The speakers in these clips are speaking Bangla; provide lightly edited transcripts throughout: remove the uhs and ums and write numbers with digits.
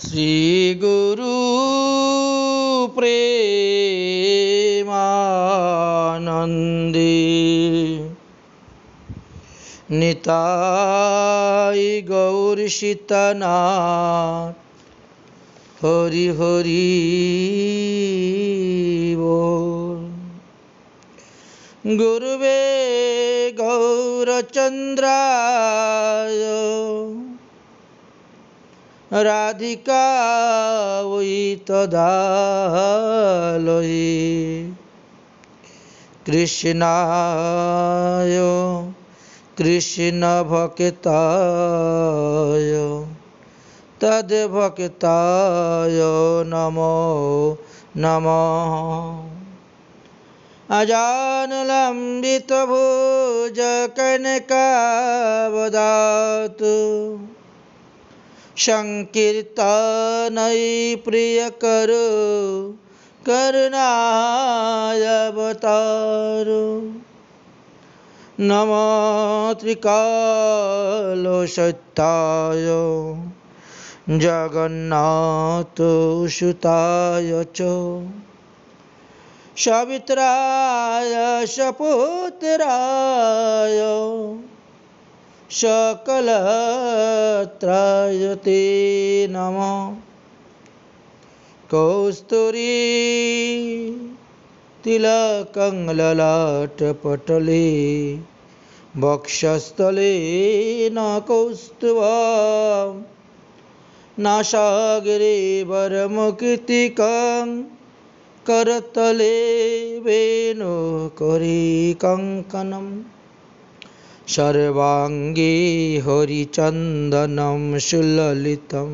শ্রী গুরু প্রেমানন্দে নিতাই গৌর সীতানাথ হরি হরি বল। গুরুবে গৌরচন্দ্রায় রাধিকাयै তদালয়ে কৃষ্ণায় কৃষ্ণ ভক্তায় তদ্ভক্তায় নমো নমঃ। अजानुलम्बित भुज कनकावदातु संकीर्तनै प्रियकरो करुणाय अवतारो। नमो त्रिकालसत्ताय जगन्नाथ सुताय च सवित्राय सपुत्राय सकलत्राय ते नमः। कौस्तुरी तिलकं ललाटपटले वक्षस्थले न कौस्तुभं नासाग्रे वरमुकुतिकं करतले वेणुकरी कङ्कणं सर्वाङ्गे हरिचन्दनं सुललितं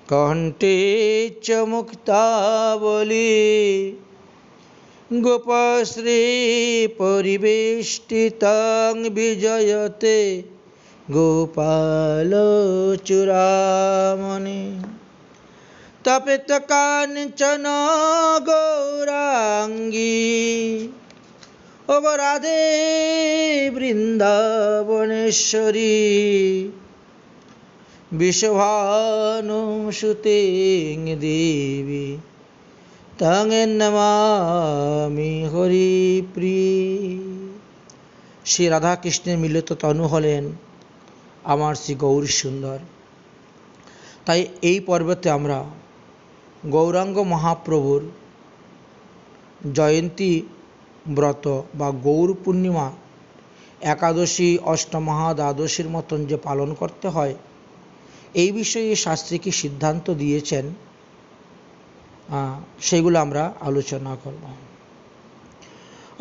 कण्ठे च मुक्तावली गोपश्री परिवेष्टितं विजयते गोपालचूडामणि। तपितकाञ्चन गौराङ्गी ओ गो राधे वृन्दावनेश्वरी विश्वभानुसुते देवी तं नमामि हरिप्रिये। श्री राधा कृष्णेर मिलित तनु हलेन आमार श्री गौर सुंदर। ताई এই পর্বতে আমরা गौरांग महाप्रभुर जयंती व्रत बा गौर पूर्णिमा एकादशी अष्टमहा द्वादशीर मतन जे पालन करते हैं এই বিষয়ে शास्त्रे की सिद्धांत दिएছেন সেগুলো আমরা আলোচনা করব।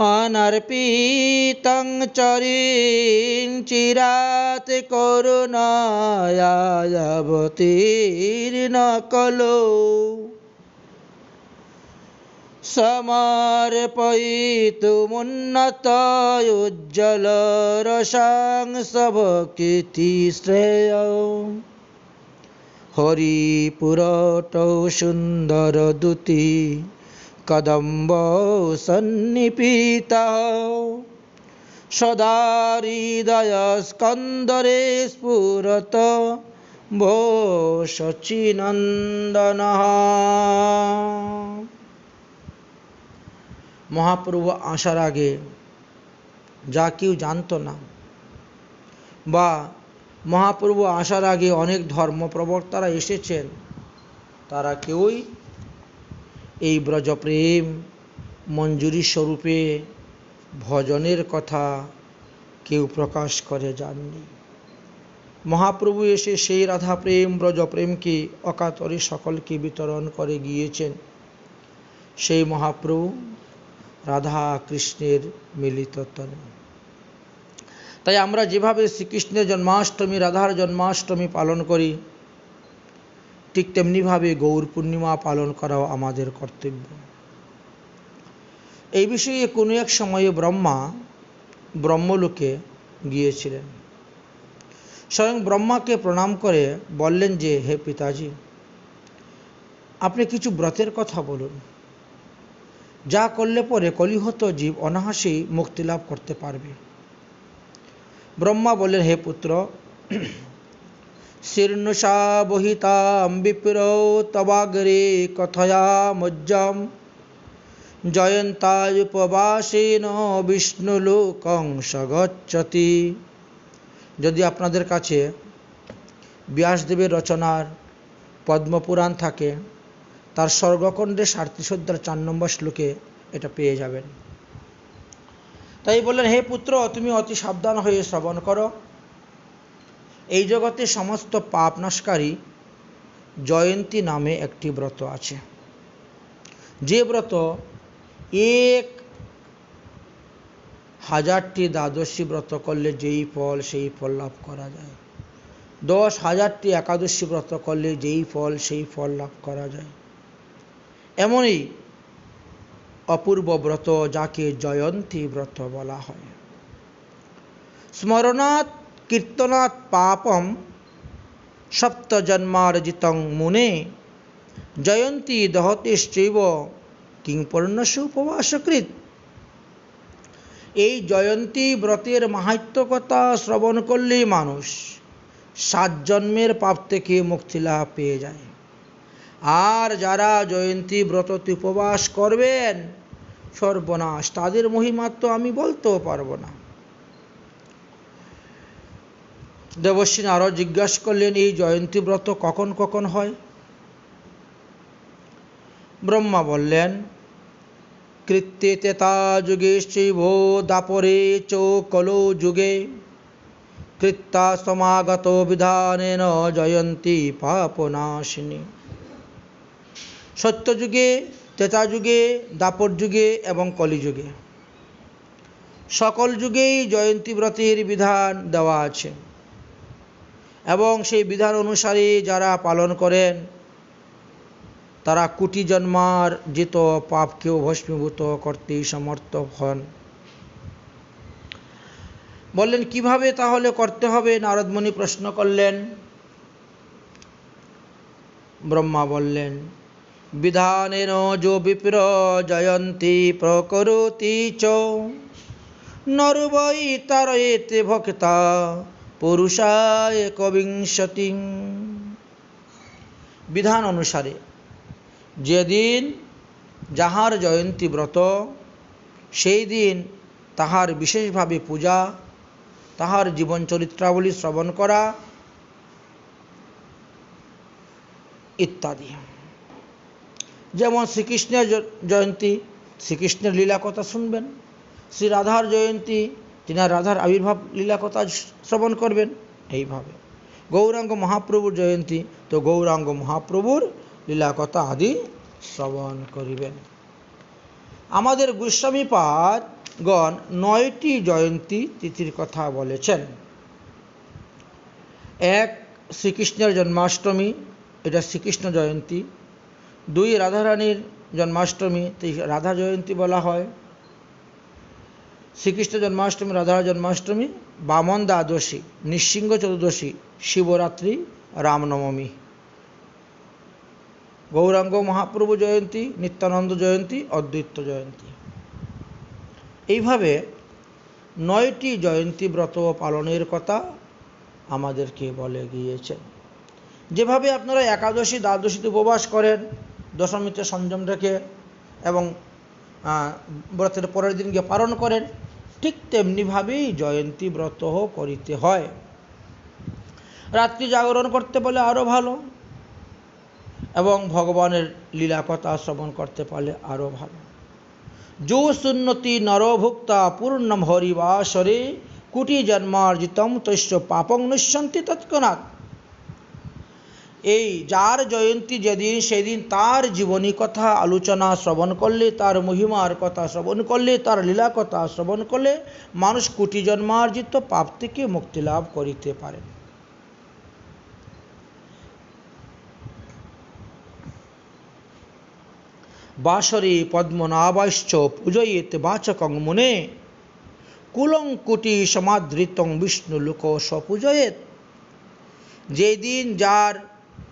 अनर्पितं चरिञ्चिरात् करुणायावतीर्न कलो समर्पयितुमुन्नत उज्ज्वलरसांसभक्तिश्रेय हरिपुरटौ सुन्दरदूती कदम्ब सन्निपीतः सदा हृदयस्कन्दरे स्फुरत भो सच्चिनन्दनः। महाप्रभु आसार आगे जा केउ जानतो ना बा महाप्रभु आसार आगे अनेक धर्म प्रवर्तकरा एसेছেন तारा केउई এই ব্রজ প্রেম মঞ্জুরি স্বরূপে ভজনের কথা কেউ প্রকাশ করে যাননি। মহাপ্রভু এসে সেই রাধা প্রেম ব্রজ প্রেমকে অকাতরে সকলকে বিতরণ করে গিয়েছেন। সেই মহাপ্রভু রাধা কৃষ্ণের মিলিত তনু। তাই আমরা যেভাবে শ্রীকৃষ্ণের জন্মাষ্টমী রাধার জন্মাষ্টমী পালন করি ঠিক তেমনি ভাবে গৌর পূর্ণিমা পালন করাও আমাদের কর্তব্য। এই বিষয়ে কোনো এক সময়ে ব্রহ্মা ব্রহ্মলোকে গিয়েছিলেন। স্বয়ং ব্রহ্মাকে প্রণাম করে বললেন যে হে পিতাজি আপনি কিছু ব্রতের কথা বলুন যা করলে পরে কলিহত জীব অনায়াসেই মুক্তি লাভ করতে পারবে। ব্রহ্মা বললেন হে পুত্র শীর্ণসা বহিতাম বিপ্রো তবাগ্রে কথয়ামজ্জম জয়ন্তায়ুপবাসেন বিষ্ণুলোকং সগচ্ছতি। যদি আপনাদের কাছে ব্যাসদেবের রচনার পদ্মপুরাণ থাকে, তার স্বর্গখণ্ডে ৩৭ 4 নম্বর শ্লোকে এটা পেয়ে যাবেন। তাই বললেন, হে পুত্র, তুমি অতি সাবধান হয়ে শ্রবণ করো। এই জগতে সমস্ত পাপ নাশকারী জয়ন্তী নামে একটি ব্রত আছে, যে ব্রত ১,০০০টি দ্বাদশী ব্রত করলে যেই ফল সেই ফল লাভ করা যায়, ১০,০০০টি একাদশী ব্রত করলে যেই ফল সেই ফল লাভ করা যায়। এমনই অপূর্ব ব্রত যাকে জয়ন্তী ব্রত বলা হয়। স্মরণাৎ কীর্তনাৎ পাপম সপ্তজন্মার্জিতং মুনে জয়ন্তী দহতেশ্চৈব কিং পূর্ণস্য উপবাসকৃৎ। এই জয়ন্তী ব্রতের মাহাত্ম্য কথা শ্রবণ করলেই মানুষ ৭ জন্মের পাপ থেকে মুক্তি লাভ পেয়ে যায়। আর যারা জয়ন্তী ব্রততে উপবাস করবেন, সর্বনাশ, তাদের মহিমা তো আমি বলতেও পারবো না। দেবর্ষি নারদ জিজ্ঞাসা করলেন, এই জয়ন্তী ব্রত কখন কখন হয়? ব্রহ্মা বললেন, কৃত্যে তেতা যুগেশ্চৈব দাপরে চ কলো যুগে কৃত্তা সমাগত বিধানেন জয়ন্তী পাপনাশিনী। সত্যযুগে, ত্রেতা যুগে, দাপর যুগে এবং কলিযুগে সকল যুগেই জয়ন্তী ব্রতের বিধান দেওয়া আছে, এবং সেই বিধান অনুসারে যারা পালন করেন তারা কোটি জন্মার্জিত পাপকেও ভস্মীভূত করতে সমর্থ হন। বললেন, কিভাবে তাহলে করতে হবে? নারদমুনি প্রশ্ন করলেন। ব্রহ্মা বললেন, বিধানেন যো বিপ্র জয়ন্তী প্রকরতি চ নর বৈ তারয়েতে ভক্তা পুরুষায় একবিংশতি। বিধান অনুসারে যেদিন যাহার জয়ন্তী ব্রত, সেই দিন তাহার বিশেষভাবে পূজা, তাহার জীবন চরিত্রাবলী শ্রবণ করা ইত্যাদি। যেমন শ্রীকৃষ্ণের জয়ন্তী, শ্রীকৃষ্ণের লীলা কথা শুনবেন। শ্রী রাধার জয়ন্তী, তিনি রাধার আবির্ভাব লীলা কথা শ্রবণ করবেন। এইভাবে গৌরাঙ্গ মহাপ্রভুর জয়ন্তী, তো গৌরাঙ্গ মহাপ্রভুর লীলা কথা আদি শ্রবণ করিবেন। আমাদের গোস্বামীপাদগণ ৯টি জয়ন্তী তিথির কথা বলেছেন। ১. শ্রীকৃষ্ণের জন্মাষ্টমী, এটা শ্রীকৃষ্ণ জয়ন্তী। ২. রাধারানীর জন্মাষ্টমী, রাধা জয়ন্তী বলা হয়। শ্রীকৃষ্ণ জন্মাষ্টমী, রাধা জন্মাষ্টমী, বামন দ্বাদশী, নৃসিংহ চতুর্দশী, শিবরাত্রি, রামনবমী। গৌরাঙ্গ মহাপ্রভু জয়ন্তী, নিত্যানন্দ জয়ন্তী, অদ্বৈত জয়ন্তী। এইভাবে ৯টি জয়ন্তী ব্রত পালনের কথা আমাদেরকে বলে গিয়েছেন। যেভাবে আপনারা একাদশী দ্বাদশীতে উপবাস করেন, দশমীতে সংযম রেখে এবং ব্রতের পরের দিন গিয়ে পালন করেন, ঠিক তেমনিভাবেই জয়ন্তী ব্রত করিতে হয়। রাত্রি জাগরণ করতে পারলে আরও ভালো, এবং ভগবানের লীলা কথা শ্রবণ করতে পারলে আরও ভালো। যো সুন্নতি নরভুক্তা পূর্ণম হরিবাসরে কোটি জন্মার্জিতম তস্য পাপং নশ্যন্তি তৎক্ষণাৎ। এই যার জয়ন্তী যেদিন, সেদিন তার জীবনী কথা আলোচনা শ্রবণ করলে, তার মহিমার কথা শ্রবণ করলে, তার লীলা কথা শ্রবণ করলে মানুষ কোটি জন্মার্জিত পাপ থেকে মুক্তি লাভ করিতে পারে। বাসরে পদ্মনাভাশ্চ পূজয়েত বাচকং মুনে কুলং কোটি সমাদৃতং বিষ্ণু লোক স্বপূজয়েত। যেদিন যার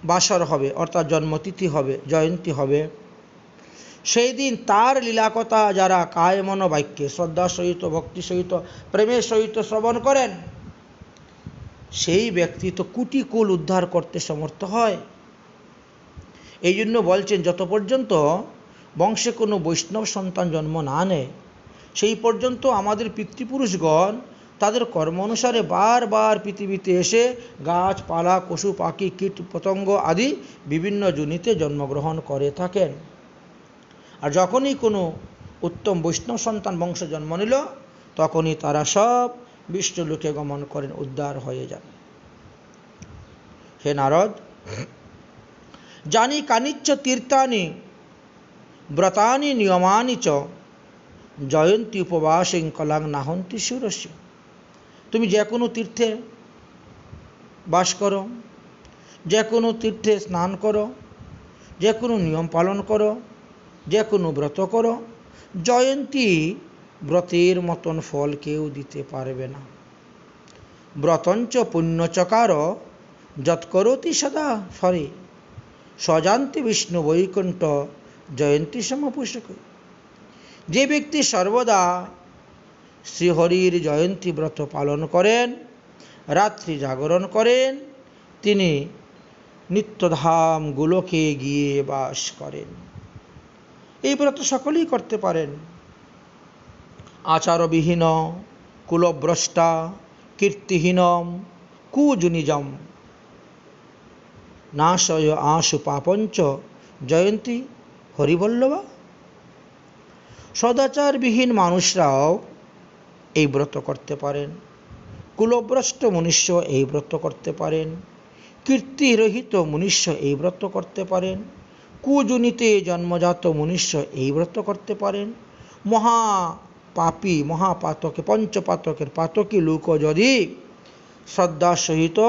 বাসর হবে, অর্থাৎ জন্মতিথি হবে, জয়ন্তী হবে, সেই দিন তার লীলাকথা যারা কায় মন বাক্যে শ্রদ্ধা সহিত, ভক্তি সহিত, প্রেমের সহিত শ্রবণ করেন, সেই ব্যক্তি তো কোটি কুল উদ্ধার করতে সমর্থ হয়। এই জন্য বলছেন, যত পর্যন্ত বংশে কোনো বৈষ্ণব সন্তান জন্ম না নেয়, সেই পর্যন্ত আমাদের পিতৃপুরুষগণ তাদের কর্ম অনুসারে বারবার পৃথিবীতে এসে গাছপালা, পশু পাখি, কীট পতঙ্গ আদি বিভিন্ন যোনিতে জন্মগ্রহণ করে থাকেন। আর যখনই কোনো উত্তম বৈষ্ণব সন্তান বংশ জন্ম নিল, তখনই তারা সব বিষ্ণুলোকে গমন করেন, উদ্ধার হয়ে যান। হে নারদ, জানি কানিচ্চ তীর্থানি ব্রতানি নিয়মানি চ জয়ন্তী উপবাসিং কলাং নাহন্তি সুরস্য। তুমি যে কোনো তীর্থে বাস করো, যে কোনো তীর্থে স্নান করো, যে কোনো নিয়ম পালন করো, যে কোনো ব্রত করো, জয়ন্তী ব্রতের মতন ফল কেউ দিতে পারবে না। ব্রতঞ্চ পুণ্যচকার যৎকরোতি সদা ফরে স্বজান্তি বিষ্ণু বৈকুণ্ঠ জয়ন্তী সমপুষক। যে ব্যক্তি সর্বদা শ্রীহরির জয়ন্তী ব্রত পালন করেন, রাত্রি জাগরণ করেন, তিনি নিত্যধাম গোলকে গিয়ে বাস করেন। এই ব্রত সকলেই করতে পারেন। আচারবিহীন, কুলভ্রষ্টা, কীর্তিহীনম কুজুনিজম নাশয় আশু পাপঞ্চ জয়ন্তী হরিবল্লভা। সদাচারবিহীন মানুষরাও এই ব্রত করতে পারেন, কুলভ্রষ্ট মনুষ্য এই ব্রত করতে পারেন, কীর্তিরহিত মনুষ্য এই ব্রত করতে পারেন, কুজুনিতে জন্মজাত মনুষ্য এই ব্রত করতে পারেন। মহাপাপী, মহাপাতকে, পঞ্চপাতকের পাতকী লোক যদি শ্রদ্ধার সহিত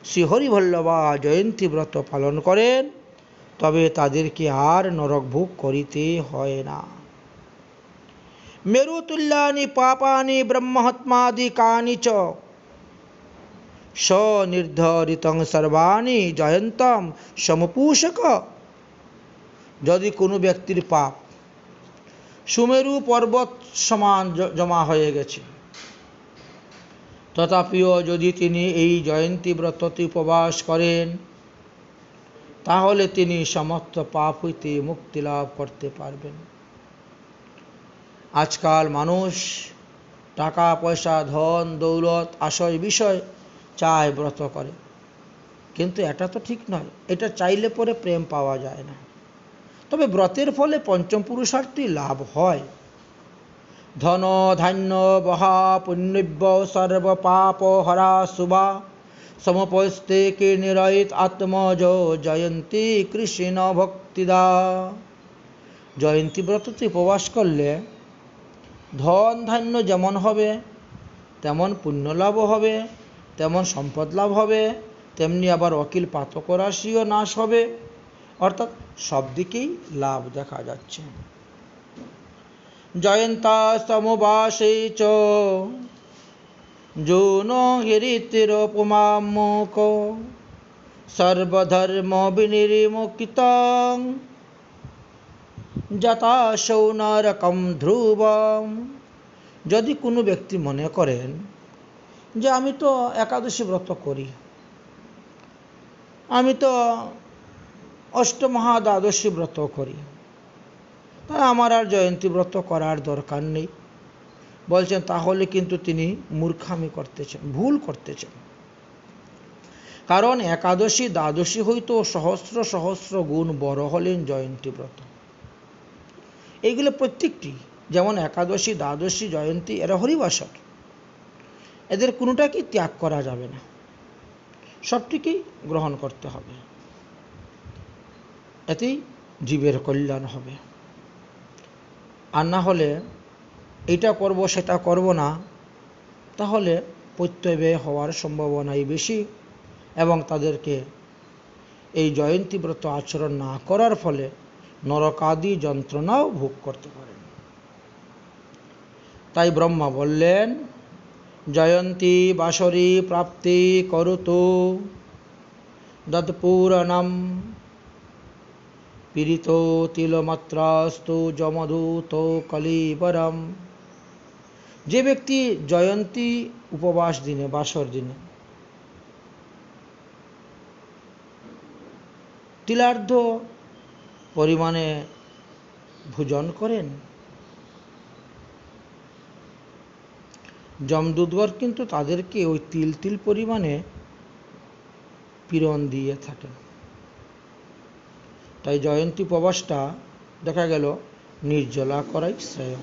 শ্রীহরিবল্লভা জয়ন্তী ব্রত পালন করেন, তবে তাদেরকে আর নরক ভোগ করিতে হয় না। মেরুতুল্যানি পাপানি ব্রহ্মহত্মাদিকানি চ স্বনির্ধারিতং সর্বাণি জয়ন্তম সমপুষক। যদি কোনো ব্যক্তির পাপ সুমেরু পর্বত সমান জমা হয়ে গেছে, তথাপিও যদি তিনি এই জয়ন্তী ব্রততে উপবাস করেন, তাহলে তিনি সমস্ত পাপ হইতে মুক্তি লাভ করতে পারবেন। আজকাল মানুষ টাকা পয়সা, ধন দৌলত, আশয় বিষয় চায়, ব্রত করে, কিন্তু এটা তো ঠিক নয়। এটা চাইলে পরে প্রেম পাওয়া যায় না। তবে ব্রতের ফলে পঞ্চম পুরুষার্থী লাভ হয়। ধন ধান্য বহা পুণ্যব্য সর্ব পাপ হরা শুভা সমপস্তে কে নিরয়িত আত্মজ জয়ন্তী কৃষ্ণ ভক্তিদা। জয়ন্তী ব্রততে উপবাস করলে ধন ধান্য যেমন হবে, তেমন পুণ্য লাভ হবে, তেমন সম্পদ লাভ হবে, তেমনি আবার অকিল পাতক রাশিও নাশ হবে। অর্থাৎ সব দিকেই লাভ দেখা যাচ্ছে। জয়ন্তা সমবাসে চ জুন হিরিতিরোপমামুক সর্বধর্ম বিনির্মুক্তং যথাসৌ নরকম ধ্রুবম। যদি কোনো ব্যক্তি মনে করেন যে আমি তো একাদশী ব্রত করি, আমি তো অষ্টমহাদ্বাদশী ব্রত করি, তাই আমার আর জয়ন্তী ব্রত করার দরকার নেই, বলছেন, তাহলে কিন্তু তিনি মূর্খামি করতেছেন, ভুল করতেছেন। কারণ একাদশী দ্বাদশী হইতো সহস্র সহস্র গুণ বড় হলেন জয়ন্তী ব্রত। এইগুলো প্রত্যেকটি, যেমন একাদশী, দ্বাদশী, জয়ন্তী, এরা হরিবাসর, এদের কোনোটাকেই ত্যাগ করা যাবে না, সবটিকেই গ্রহণ করতে হবে। এতেই জীবের কল্যাণ হবে। আর না হলে এটা করব সেটা করব না, তাহলে প্রত্যয় ব্যয় হওয়ার সম্ভাবনাই বেশি, এবং তাদেরকে এই জয়ন্তী ব্রত আচরণ না করার ফলে নরকাদি যন্ত্রণাও ভোগ করতে পারেন। তাই ব্রহ্মা বললেন, জয়ন্তী বাসরী প্রাপ্তি করুতু দৎপূরণম পীড়িত তিলমাত্রাস্তু যমদূত কলিবরম। যে ব্যক্তি জয়ন্তী উপবাস দিনে, বাসর দিনে তিলার্ধ পরিমাণে ভোজন করেন। যমদূতগণ কিন্তু তাদেরকে ওই তিল তিল পরিমাণে পীড়ন দিয়ে থাকেন। তাই জয়ন্তী উপবাসটা দেখা গেল নির্জলা করাই শ্রেয়।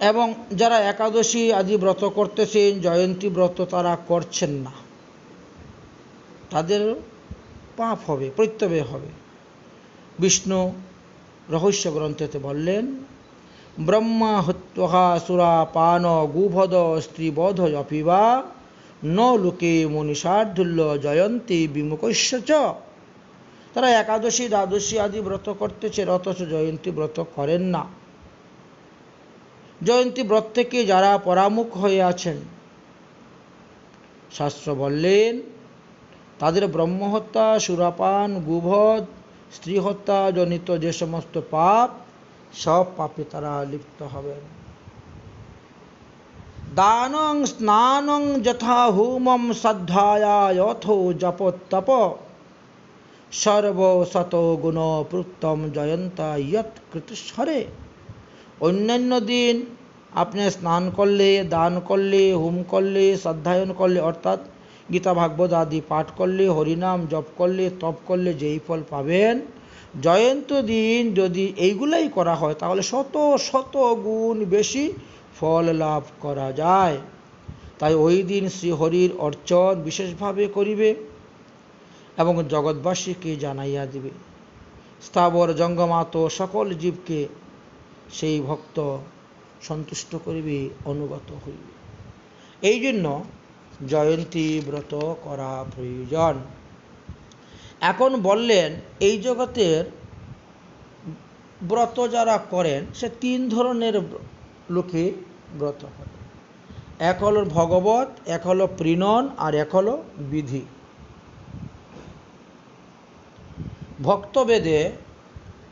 এবং যারা একাদশী আদি ব্রত করতেছেন, জয়ন্তী ব্রত তারা করছেন না, তাদের পাপ হবে, প্রত্যয় হবে। বিষ্ণু রহস্য গ্রন্থেতে বললেন, ব্রহ্মা হত্যা সুরা পান গুভদ স্ত্রীবধ অপিবা ন লোকে মনীষার্ধুল্য জয়ন্তী বিমুখস্য চ। তারা একাদশী দ্বাদশী আদি ব্রত করতেছেন, অথচ জয়ন্তী ব্রত করেন না। জয়ন্তী ব্রত থেকে যারা পরামুখ হয়ে আছেন, শাস্ত্র বললেন তাদের ব্রহ্মহত্যা, সুরাপান, গুভদ, স্ত্রী হত্যা জনিত যে সমস্ত পাপ, সব পাপে তারা লিপ্ত হবেন। দানং স্নানং যথা হোমম শ্রদ্ধায়া যথো জপতপ সর্ব শত গুণ প্রুক্তম জয়ন্তা ইয়ৎ কৃতস্বরে। অন্যান্য দিন আপনি স্নান করলে, দান করলে, হোম করলে, শ্রদ্ধায়ন করলে, অর্থাৎ গীতা ভাগবত আদি পাঠ করলে, হরিনাম জপ করলে, তপ করলে যেই ফল পাবেন, জয়ন্তী দিন যদি এইগুলাই করা হয় তাহলে শত শত গুণ বেশি ফল লাভ করা যায়। তাই ওই দিন শ্রীহরির অর্চন বিশেষভাবে করিবে এবং জগৎবাসীকে জানাইয়া দিবে। স্থাবর জঙ্গমাত সকল জীবকে সেই ভক্ত সন্তুষ্ট করিবে, অনুগত হইবে। এই জন্য জয়ন্তী ব্রত করা প্রয়োজন। এখন বললেন এই জগতের ব্রত যারা করেন সে তিন ধরনের লোকে ব্রত করে। এক হলো ভগবত, এক হলো প্রীণন, আর এক হলো বিধি। ভক্তবেদে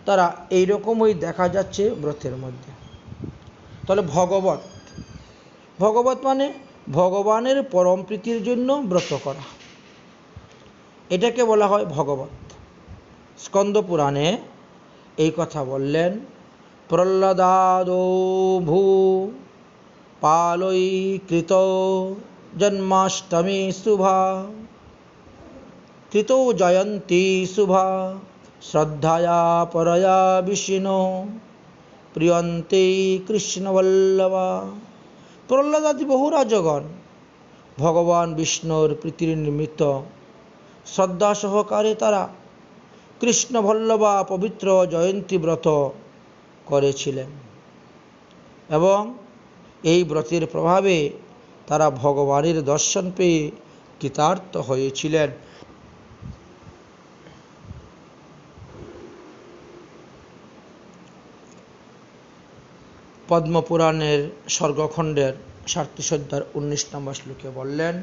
তারা এইরকমই দেখা যাচ্ছে ব্রতের মধ্যে। তাহলে ভগবত, ভগবত মানে ভগবানের পরম প্রীতির জন্য ব্রত করা, এটাকে বলা হয় ভগবত। স্কন্দ পুরাণে এই কথা বললেন, প্রহ্লাদাদো ভূ পালৈ কৃত জন্মাষ্টমী শুভা কৃত জয়ন্তী শুভা শ্রদ্ধায়া পরয়া বিষ্ণু প্রিয়ন্তে কৃষ্ণবল্লভা। প্রহ্লাদাদি বহু রাজগণ ভগবান বিষ্ণুর প্রীতির নিমিত্ত শ্রদ্ধা সহকারে তারা কৃষ্ণবল্লভা পবিত্র জয়ন্তী ব্রত করেছিলেন এবং এই ব্রতের প্রভাবে তারা ভগবানের দর্শন পেয়ে কৃতার্থ হয়েছিলেন। পদ্মপুরাণের স্বর্গখণ্ডের 37 নম্বর শ্লোকে বললেন,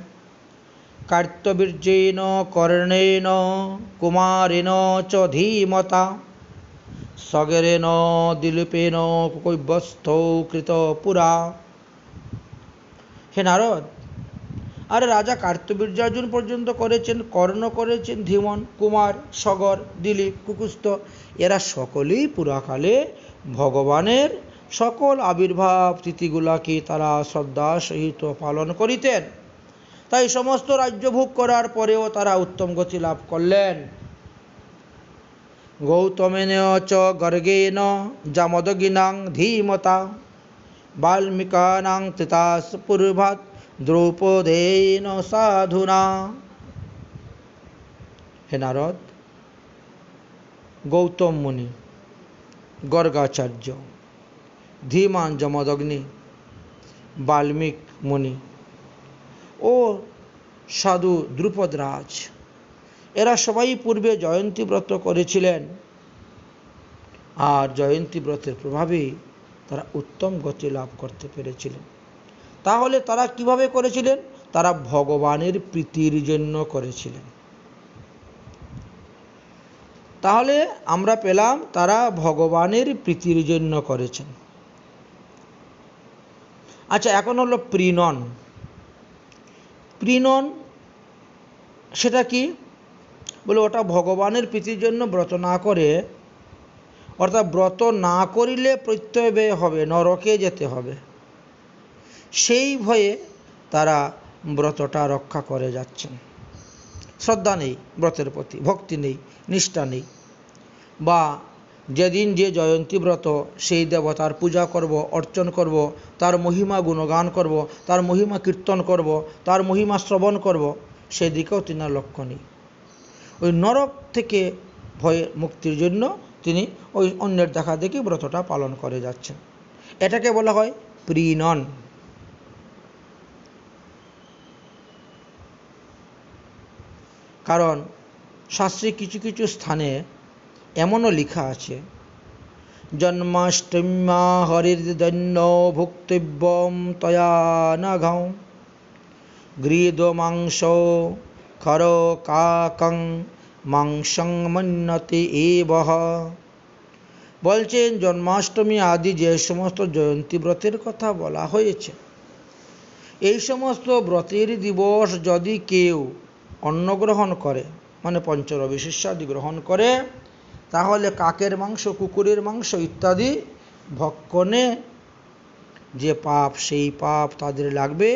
কার্তবীর্যেন কর্ণেন কুমারেণ চ ধীমতা সগরেণ দিলীপেন কৈবস্থৌ কৃত পুরা। হে নারদ, আরে রাজা কার্তবীর্যার্জুন পর্যন্ত করেছেন, কর্ণ করেছেন, ধীমন, কুমার, সগর, দিলীপ, কুকুস্থ, এরা সকলেই পুরাকালে ভগবানের সকল আবির্ভাব তিথিগুলাকে তারা শ্রদ্ধা সহিত পালন করিতেন। তাই সমস্ত রাজ্য ভোগ করার পরেও তারা উত্তম গতি লাভ করলেন। গৌতমেন চ গর্গেন জামদগিনাং ধীমতা বাল্মীকানাং তৃতাস পূর্বাৎ দ্রৌপদেন সাধুনা। হে নারদ, গৌতম মুনি, গর্গাচার্য, ধীমান যমদগ্নি, বাল্মীক মুনি ও সাধু দ্রুপদ রাজ, এরা সবাই পূর্বে জয়ন্তী ব্রত করেছিলেন আর জয়ন্তী ব্রতের প্রভাবে তারা উত্তম গতি লাভ করতে পেরেছিলেন। তাহলে তারা কিভাবে করেছিলেন? তারা ভগবানের প্রীতির জন্য করেছিলেন। তাহলে আমরা পেলাম তারা ভগবানের প্রীতির জন্য করেছেন। আচ্ছা, এখন হলো প্রীণন। প্রীণন সেটা কি? বলে ওটা ভগবানের প্রীতির জন্য ব্রত না করে, অর্থাৎ ব্রত না করিলে প্রত্যয় ব্যয় হবে, নরকে যেতে হবে, সেই ভয়ে তারা ব্রতটা রক্ষা করে যাচ্ছেন। শ্রদ্ধা নেই ব্রতের প্রতি, ভক্তি নেই, নিষ্ঠা নেই। বা যেদিন যে জয়ন্তী ব্রত, সেই দেবতার পূজা করব, অর্চন করব, তার মহিমা গুণগান করব, তার মহিমা কীর্তন করব, তার মহিমা শ্রবণ করব, সেদিকেও তিনার লক্ষ্য নেই। ওই নরক থেকে ভয়ে মুক্তির জন্য তিনি ওই অন্যের দেখা দেখি ব্রতটা পালন করে যাচ্ছেন। এটাকে বলা হয় প্রীণন। কারণ শাস্ত্রে কিছু কিছু স্থানে এমনও লেখা আছে, জন্মাষ্টম্যা হরির্দন্য ভুক্তিব্যম তয়া নঘং গৃহীত মাংস খর কাকং মাংসং মন্যতে এবহ। বলছেন জন্মাষ্টমী আদি যে সমস্ত জয়ন্তী ব্রতের কথা বলা হয়েছে, এই সমস্ত ব্রতের দিবস যদি কেউ অন্ন গ্রহণ করে, মানে পঞ্চরবি শস্যাদি গ্রহণ করে, তাহলে কাকের মাংস, কুকুরের মাংস ইত্যাদি ভক্ষণে যে পাপ, সেই পাপ তাদের লাগবে।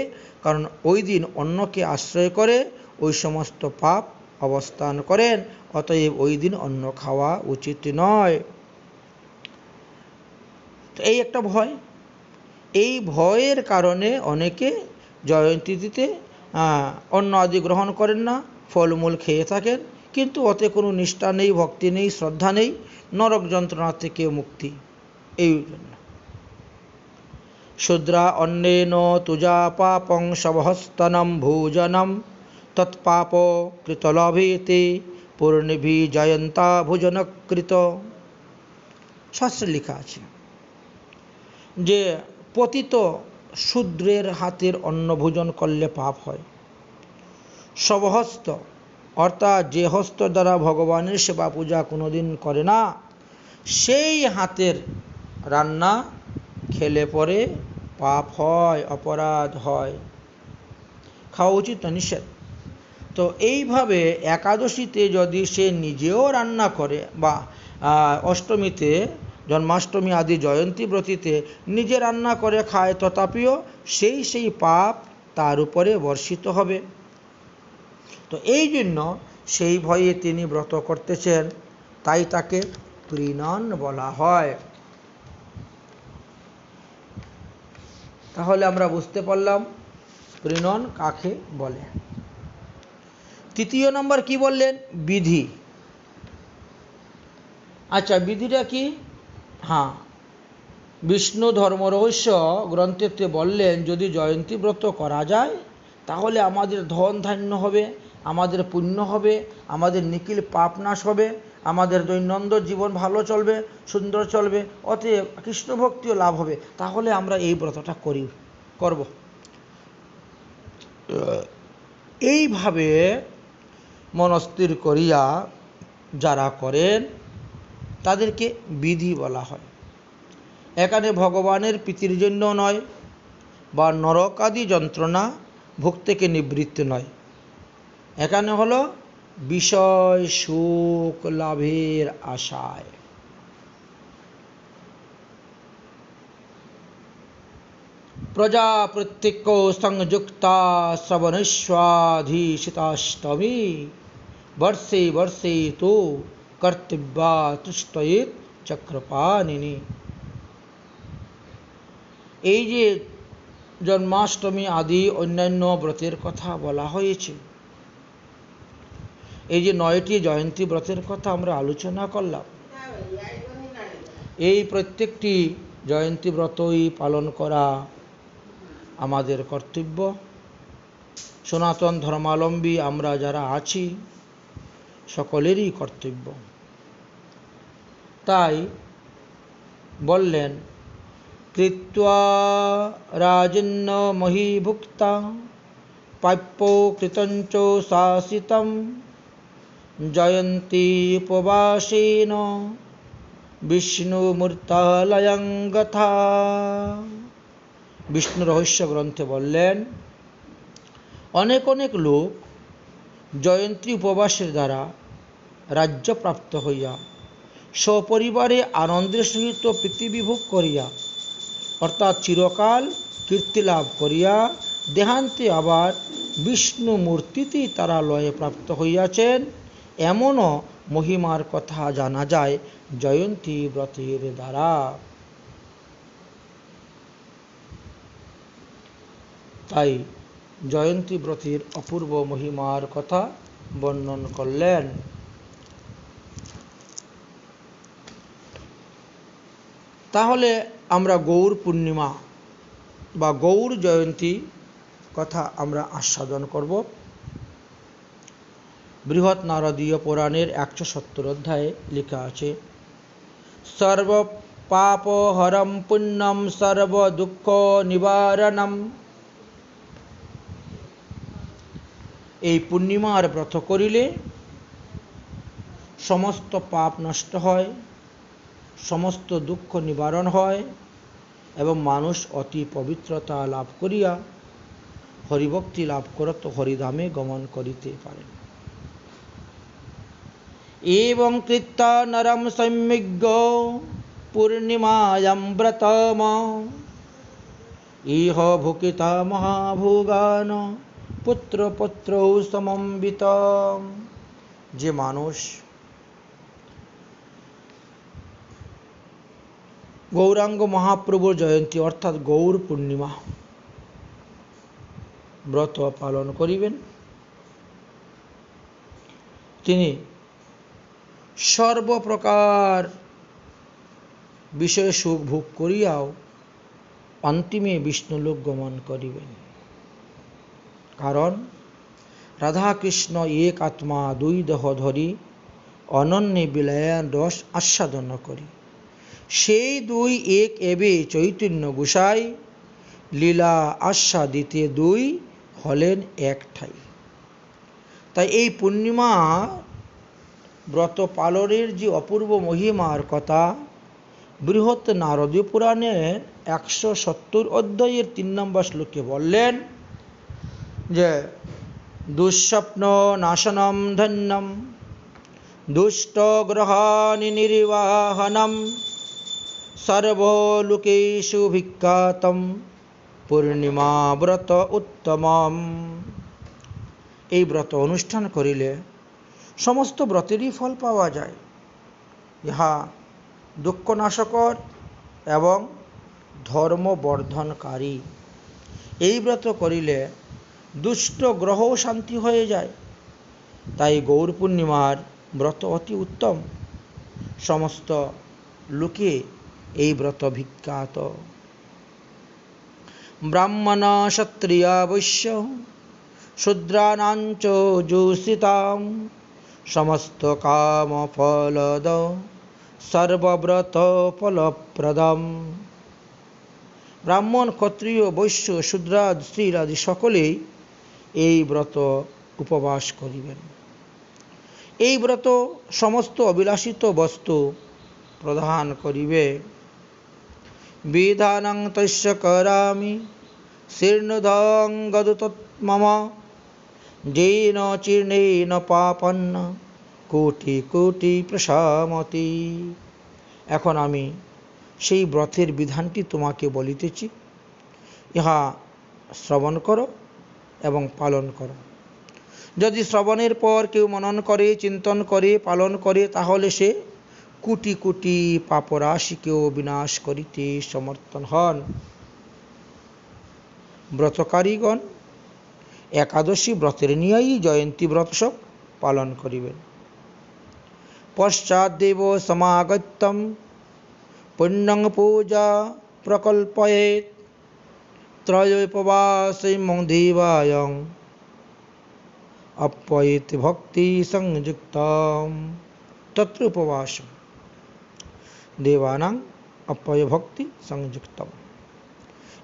কারণ ওই দিন অন্নকে আশ্রয় করে ওই সমস্ত পাপ অবস্থান করেন, অতএব ওই দিন অন্ন খাওয়া উচিত নয়। তো এই একটা ভয়, এই ভয়ের কারণে অনেকে জয়ন্তী তিথিতে অন্ন আদি গ্রহণ করেন না, ফলমূল খেয়ে থাকেন, কিন্তু ওতে কোনো নিষ্ঠা নেই, ভক্তি নেই, শ্রদ্ধা নেই, নরক যন্ত্রণা থেকে মুক্তি। এই জন্য শূদ্রা অন্নেন তুজা পাপং সবহস্তনম ভোজনম তৎপাপ কৃতলভেতে পূর্ণিভি জয়ন্তা ভোজনকৃত। শাস্ত্রে লেখা আছে যে পতিত শূদ্রের হাতের অন্ন ভোজন করলে পাপ হয়। সবহস্ত অর্থাৎ যে হস্ত দ্বারা ভগবানের সেবা পূজা কোনোদিন করে না, সেই হাতের রান্না খেলে পরে পাপ হয়, অপরাধ হয়, খাওয়া উচিত না, নিষেধ। তো এইভাবে একাদশীতে যদি সে নিজেও রান্না করে, বা অষ্টমীতে, জন্মাষ্টমী আদি জয়ন্তী ব্রতীতে নিজে রান্না করে খায়, তথাপিও সেই পাপ তার উপরে বর্ষিত হবে। তো এই জন্য সেই ভয়ে তিনি ব্রত করতেছেন, তাই তাকে প্রীণন বলা হয়। তাহলে আমরা বুঝতে পারলাম প্রীণন কাকে বলে। তৃতীয় নম্বর কি বললেন? বিধি। আচ্ছা, বিধিটা কি? বিষ্ণু ধর্মরহস্য গ্রন্থেতে বললেন, যদি জয়ন্তী ব্রত করা যায় তাহলে আমাদের ধন ধান্য হবে, আমাদের পুণ্য হবে, আমাদের নিখিল পাপ নাশ হবে, আমাদের দৈনন্দিন জীবন ভালো চলবে, সুন্দর চলবে, অতএব কৃষ্ণ ভক্তিও লাভ হবে। তাহলে আমরা এই ব্রতটা করব। এইভাবে মনস্থির করিয়া যারা করেন তাদেরকে বিধি বলা হয়। এখানে ভগবানের প্রীতির জন্য নয়, বা নরকাদি যন্ত্রণা ভোগ থেকে নিবৃত্ত নয়, এখানে হলো বিষয় সুখ লাভের আশায়। প্রজা প্রত্যেক সংযুক্তা শ্রবণেশ্বধীশিতাষ্টমী বর্ষে বর্ষে তো কর্তব্যা তুষ্টয়েত চক্রপাণিনী। এই যে জন্মাষ্টমী আদি অন্যান্য ব্রতের কথা বলা হয়েছে, এই যে 9টি জয়ন্তী ব্রতের কথা আমরা আলোচনা করলাম, এই প্রত্যেকটি জয়ন্তী ব্রতই পালন করা আমাদের কর্তব্য। সনাতন ধর্মাবলম্বী আমরা যারা আছি সকলেরই কর্তব্য। তাই বললেন, কৃত্বা রাজন্য মহীভুক্তা প্রাপ্য কৃতঞ্চ শাসিতম জয়ন্তী উপবাসেন বিষ্ণুমূর্তালয়ং গথা। বিষ্ণু রহস্য গ্রন্থে বললেন, অনেক অনেক লোক জয়ন্তী উপবাসের দ্বারা রাজ্যপ্রাপ্ত হইয়া সপরিবারে আনন্দের সহিত পৃথিবীভোগ করিয়া অর্থাৎ চিরকাল কীর্তি লাভ করিয়া দেহান্তে আবার বিষ্ণু মূর্তিতেই তারা লয়ে প্রাপ্ত হইয়াছেন, এমনও মহিমার কথা জানা যায় জয়ন্তী ব্রতের দ্বারা। তাই জয়ন্তী ব্রতের অপূর্ব মহিমার কথা বর্ণন করলেন। তাহলে আমরা গৌর পূর্ণিমা বা গৌর জয়ন্তী কথা আমরা আস্বাদন করব। বৃহৎ নারদীয় পুরাণের 170 অধ্যায়ে লেখা আছে, সর্ব পাপ হরম পুণ্যম সর্ব দুঃখ নিবারণম। এই পূর্ণিমার ব্রত করিলে সমস্ত পাপ নষ্ট হয়, সমস্ত দুঃখ নিবারণ হয় এবং মানুষ অতি পবিত্রতা লাভ করিয়া হরিভক্তি লাভ করত হরিধামে গমন করিতে পারে। এবং কৃত্তা নরম সম্যজ্ঞ পূর্ণিমায়াম ব্রতম ইহ ভুকিতা মহাভোগান পুত্র পুত্র সমম্বিত। যে মানুষ গৌরাঙ্গ মহাপ্রভুর জয়ন্তী অর্থাৎ গৌর পূর্ণিমা ব্রত পালন করিবেন, তিনি সর্বপ্রকার বিষয় সুখ ভোগ করিয়াও অন্তিমে বিষ্ণুলোক গমন করিবেন। কারণ রাধাকৃষ্ণ এক আত্মা দুই দেহ ধরি অনন্যে বিলায়ন রস আস্বাদন করি, সেই দুই এক এবে চৈতন্য গোসাই লীলা আস্বাদিতে দুই হলেন এক ঠাই। তাই এই পূর্ণিমা ব্রত পালনের যে অপূর্ব মহিমার কথা বৃহৎ নারদীয় পুরাণের 170 অধ্যায়ের 3 নম্বর শ্লোকে বললেন যে দুঃস্বপ্ন নাশনম ধন্যম দুষ্ট গ্রহাণি নির্বাহনম সর্বলোকেষু বিখ্যাতম পূর্ণিমা ব্রত উত্তমম। এই ব্রত অনুষ্ঠান করিলে সমস্ত ব্রতেরই ফল পাওয়া যায়। ইহা দুঃখনাশকর এবং ধর্মবর্ধনকারী। এই ব্রত করিলে দুষ্ট গ্রহ শান্তি হয়ে যায়। তাই গৌর পূর্ণিমার ব্রত অতি উত্তম, সমস্ত লোকে এই ব্রত বিখ্যাত। ব্রাহ্মণ ক্ষত্রিয় বৈশ্য শূদ্রাণাঞ্চ যোষিতাম সমস্ত কাম ফলদ সর্বব্রত ফলপ্রদম। ব্রাহ্মণ ক্ষত্রিয় বৈশ্য শূদ্র স্ত্রীরাদি সকলেই এই ব্রত উপবাস করিবেন। এই ব্রত সমস্ত অবিলাসিত বস্তু প্রদান করিবে। বিধানং তস্য করামি শীর্ণধং গদুতমম যেন চীর্ণেন পাপন্ন কোটি কোটি প্রশামতি। এখন আমি সেই ব্রতের বিধানটি তোমাকে বলিতেছি, ইহা শ্রবণ করো এবং পালন করো। যদি শ্রবণের পর কেউ মনন করে, চিন্তন করে, পালন করে, তাহলে সে কোটি কোটি পাপরাশিকেও বিনাশ করিতে সমর্থন হন। ব্রতকারীগণ একাদশী ব্রতের নিয়েই জয়ন্তী ব্রত সব পালন করিবেন। পশ্চাৎ দেব সমাগত্যম পুণ্যং পূজা প্রকল্পয়েত ত্রয়োপবাসমং দেবায়ং অপ্যয়েত ভক্তি সংযুক্তম। তত্র উপবাসম দেবানাং অপ্যয় ভক্তি সংযুক্তম।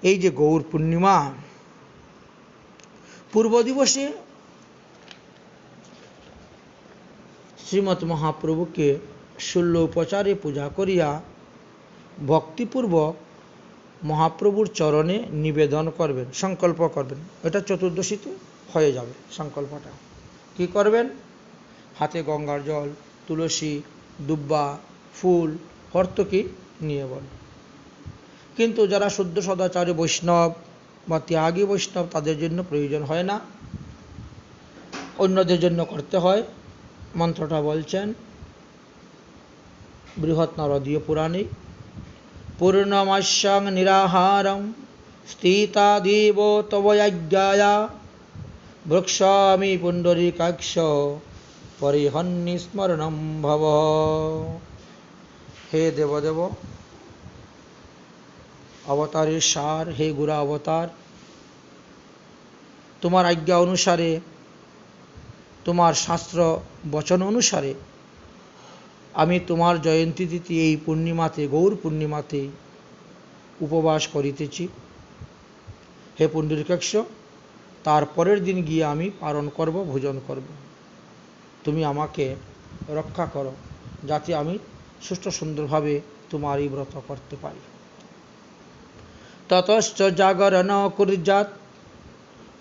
এই যে গৌর পূর্ণিমা, পূর্ব দিবসে শ্রীমৎ মহাপ্রভুকে ষোল উপচারে পূজা করিয়া ভক্তিপূর্বক মহাপ্রভুর চরণে নিবেদন করবেন, সংকল্প করবেন। এটা চতুর্দশীতে হয়ে যাবে সংকল্পটা। কি করবেন? হাতে গঙ্গার জল, তুলসী, দুব্বা, ফুল, হর্তকি নিয়ে বল। কিন্তু যারা শুদ্ধ সদাচারী বৈষ্ণব বা ত্যাগী বৈষ্ণব তাদের জন্য প্রয়োজন হয় না, অন্যদের জন্য করতে হয়। মন্ত্রটা বলছেন বৃহৎ নারদীয় পুরাণে, পূর্ণমাস্যাং নিরাহারং স্থিতাদিব তবয়াজ্ঞায়া বৃক্ষামি পুণ্ডরীকাক্ষ পরিহন্নি স্মরণম ভব। হে দেবদেব অবতারের সার, হে গুরা অবতার, তোমার আজ্ঞা অনুসারে, তোমার শাস্ত্র বচন অনুসারে আমি তোমার জয়ন্তী তিথি এই পূর্ণিমাতে, গৌর পূর্ণিমাতে উপবাস করিতেছি। হে পুণ্ডরীকাক্ষ, তার পরের দিন গিয়ে আমি পালন করব, ভোজন করব। তুমি আমাকে রক্ষা করো যাতে আমি সুষ্ঠু সুন্দরভাবে তোমার এই ব্রত করতে পারি। ততশ্চ জাগরণ কুর্যাৎ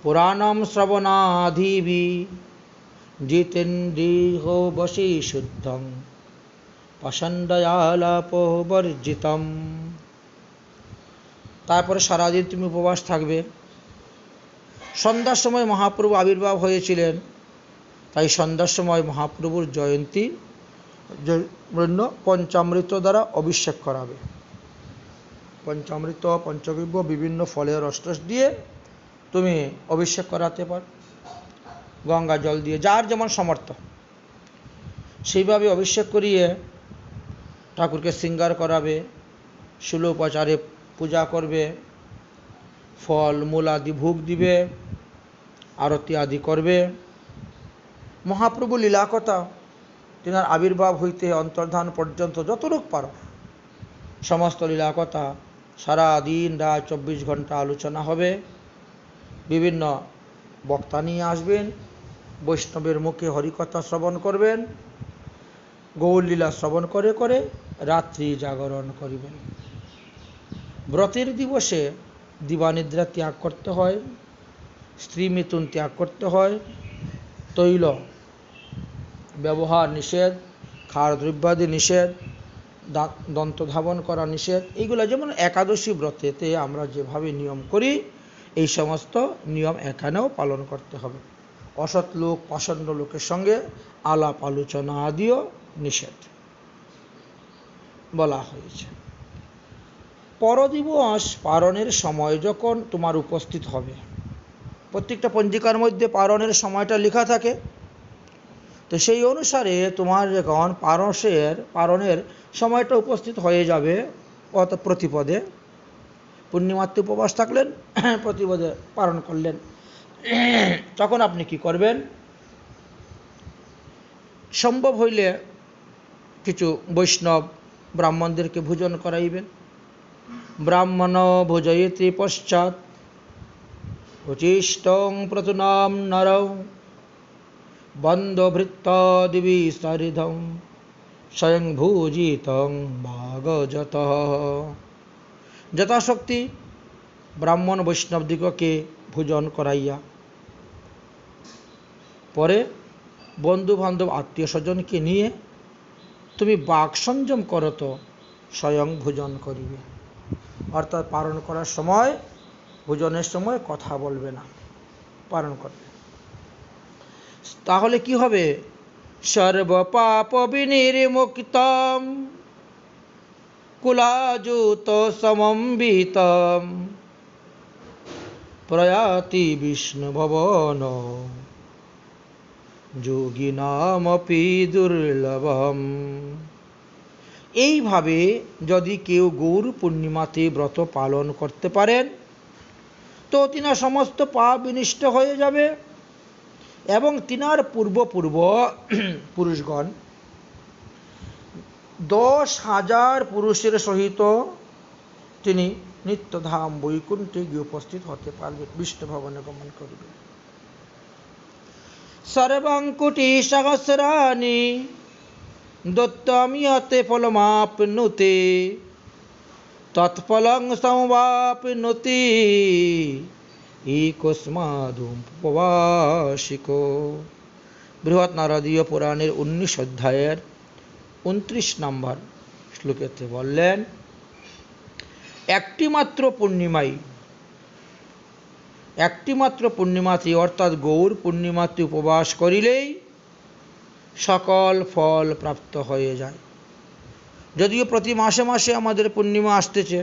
পুরাণম শ্রবণাধিবি জিতেন্দ্রিয় বশী শুদ্ধং পাষণ্ডয়ালাপবর্জিতম। তারপরে সারাদিন তুমি উপবাস থাকবে। সন্ধ্যার সময় মহাপ্রভু আবির্ভাব হয়েছিলেন, তাই সন্ধ্যার সময় মহাপ্রভুর জয়ন্তী জন্য পঞ্চামৃত দ্বারা অভিষেক করাবে। পঞ্চামৃত, পঞ্চগব্য, বিভিন্ন ফলের রস দিয়ে তুমি অভিষেক করাতে পারো, গঙ্গা জল দিয়ে, যার যেমন সামর্থ্য সেইভাবে অভিষেক করিয়ে ঠাকুরকে শৃঙ্গার করাবে, ষোলোপচারে পূজা করবে, ফল মূল আদি ভোগ দিবে, আরতি আদি করবে। মহাপ্রভু লীলাকথা, তিনার আবির্ভাব হইতে অন্তর্ধান পর্যন্ত যতটুক পারো সমস্ত লীলাকথা সারা দিন রাত 24 ঘন্টা আলোচনা হবে। বিভিন্ন বক্তা নিয়ে আসবেন, বৈষ্ণবের মুখে হরিকথা শ্রবণ করবেন, গৌরলীলা শ্রবণ করে করে রাত্রি জাগরণ করিবেন। ব্রতের দিবসে দিবানিদ্রা ত্যাগ করতে হয়, স্ত্রী মিথুন ত্যাগ করতে হয়, তৈল ব্যবহার নিষেধ, খার দ্রব্যাদি নিষেধ, দন্ত ধাবন করা নিষেধ। এইগুলো যেমন একাদশী ব্রতেতে আমরা যেভাবে নিয়ম করি এই সমস্ত নিয়ম এখানেও পালন করতে হবে। অসৎ লোক, পাষণ্ড লোকের সঙ্গে আলাপ আলোচনা আদিও নিষেধ বলা হয়েছে। পরদিবস পালনের সময় যখন তোমার উপস্থিত হবে, প্রত্যেকটা পঞ্জিকার মধ্যে পালনের সময়টা লেখা থাকে, তো সেই অনুসারে তোমার যখন পালনের সময়টা উপস্থিত হয়ে যাবে, অত প্রতিপদে পূর্ণিমাতে উপবাস থাকলেন, প্রতিপদে পালন করলেন, তখন আপনি কি করবেন? সম্ভব হইলে কিছু বৈষ্ণব ব্রাহ্মণদেরকে ভোজন করাইবেন। ব্রাহ্মণ ভোজয়িত্রী পশ্চাৎ উচিষ্টং প্রতুনাম নরৌ বন্ধভৃত্তাদিবি সরিধং স্বয়ং ভোজিতং ভাগযতঃ। যথাশক্তি ব্রাহ্মণ বৈষ্ণবদিগকে ভোজন করাইয়া পরে বন্ধু বান্ধব আত্মীয় স্বজনকে নিয়ে তুমি বাক সংযম করো, তো স্বয়ং ভোজন করিবে। অর্থাৎ পালন করার সময়, ভোজনের সময় কথা বলবে না, পালন করবে। তাহলে কি হবে? সর্বপাপ বিনির্মুক্তম কুলাযুত সমম্বিতম প্রয়াতি বিষ্ণু ভবন যোগিনামপি দুর্লভম। এইভাবে যদি কেউ গৌর পূর্ণিমাতে ব্রত পালন করতে পারেন তো তিনার সমস্ত পাপ বিনষ্ট হয়ে যাবে, এবং তিনার পূর্ব পুরুষগণ 10,000 পুরুষের সহিত তিনি নিত্যধাম বৈকুণ্ঠে গিয়ে উপস্থিত হতে পারবেন, বিষ্ণু ভবনে গমন করবেন। সর্বাঙ্কুটি সহস্রাণি দত্তমিয়তে ফলমাপ্নুতে তৎফলং সমবাপ্নুতি একস্মাদুপবাসিকো। বৃহৎ নারদীয় পুরাণের 19 অধ্যায়ের 29 নম্বর শ্লোকেতে বললেন, একটিমাত্র পূর্ণিমাতে অর্থাৎ গৌর পূর্ণিমাতে উপবাস করিলেই সকল ফল প্রাপ্ত হয়ে যায়। যদিও প্রতি মাসে মাসে আমাদের পূর্ণিমা আসতেছে,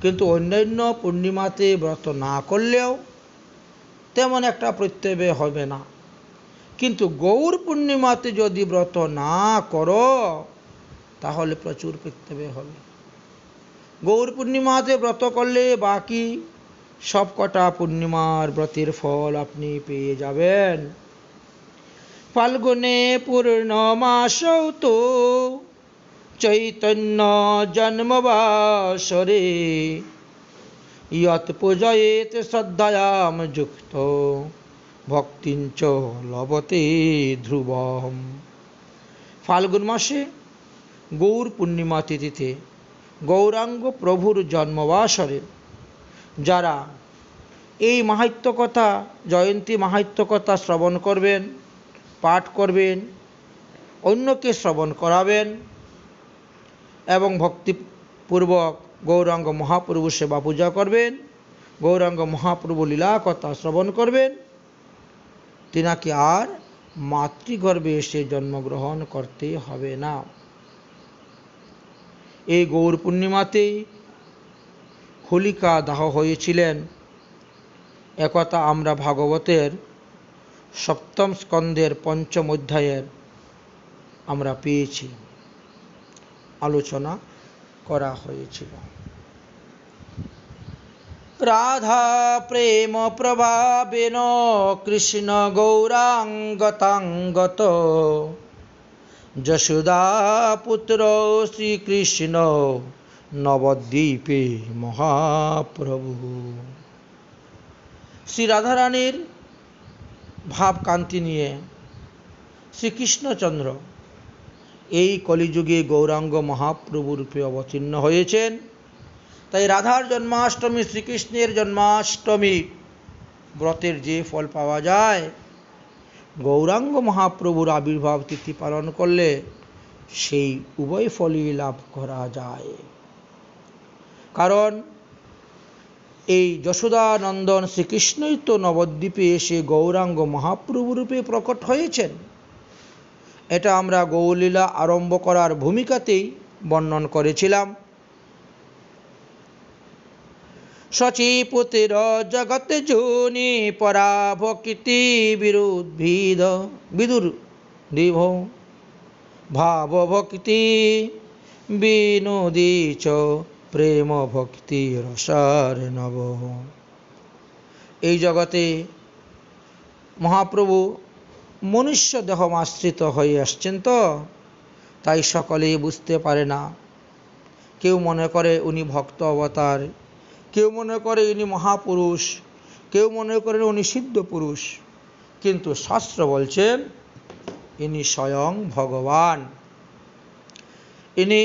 কিন্তু অন্যান্য পূর্ণিমাতে ব্রত না করলেও তেমন একটা প্রত্যয় হবে না। কিন্তু গৌর পূর্ণিমাতে যদি ব্রত না করো তাহলে প্রচুর প্রত্যয় হবে। গৌর পূর্ণিমাতে ব্রত করলে বাকি সব কটা পূর্ণিমার ব্রতের ফল আপনি পেয়ে যাবেন। ফাল্গুনে পূর্ণমাসৌ তো চৈতন্য জন্মবাসরে ইয়ৎ পূজয়েত শ্রদ্ধয়াম যুক্ত ভক্তিঞ্চ লভতে ধ্রুবম। ফাল্গুন মাসে গৌর পূর্ণিমা তিথিতে গৌরাঙ্গ প্রভুর জন্মবাসরে যারা এই মাহাত্ম্য কথা, জয়ন্তী মাহাত্ম্য কথা শ্রবণ করবেন, পাঠ করবেন, অন্যকে শ্রবণ করাবেন এবং ভক্তিপূর্বক গৌরাঙ্গ মহাপ্রভু সেবা পূজা করবেন, গৌরাঙ্গ মহাপ্রভু লীলা কথা শ্রবণ করবেন, তিনাকে আর মাতৃগর্ভে এসে জন্মগ্রহণ করতে হবে না। এই গৌর পূর্ণিমাতেই হোলিকা দাহ হয়েছিলেন, একথা আমরা ভাগবতের 7ম স্কন্ধের 5ম অধ্যায়ের আমরা পেয়েছি, আলোচনা করা হয়েছিল। রাধা প্রেম প্রভাবেন কৃষ্ণ গৌরাঙ্গতাঙ্গত যশোদা পুত্র শ্রীকৃষ্ণ নবদ্বীপে মহাপ্রভু। শ্রী রাধারানীর ভাবকান্তি নিয়ে শ্রীকৃষ্ণচন্দ্র এই কলিযুগে গৌরাঙ্গ মহাপ্রভু রূপে অবতীর্ণ হয়েছেন। তাই রাধার জন্মাষ্টমী, শ্রীকৃষ্ণের জন্মাষ্টমী ব্রতের যে ফল পাওয়া যায়, গৌরাঙ্গ মহাপ্রভুর আবির্ভাব তিথি পালন করলে সেই উভয় ফলই লাভ করা যায়। কারণ এই যশোদানন্দন শ্রীকৃষ্ণই তো নবদ্বীপে এসে গৌরাঙ্গ মহাপ্রভু রূপে প্রকট হয়েছেন। এটা আমরা গৌরলীলা আরম্ভ করার ভূমিকাতেই বর্ণন করেছিলাম। সচিপুত্র জগৎ জুনি পরাভক্তি বিদুর দিভ ভাব ভক্তি বিনোদিচ প্রেম ভক্তি রসার নব। এই জগতে মহাপ্রভু মনুষ্য দেহমাশ্রিত হয়ে আসছেন, তো তাই সকলেই বুঝতে পারে না। কেউ মনে করে উনি ভক্ত অবতার, কেউ মনে করে ইনি মহাপুরুষ, কেউ মনে করেন উনি সিদ্ধ পুরুষ, কিন্তু শাস্ত্র বলছেন ইনি স্বয়ং ভগবান। ইনি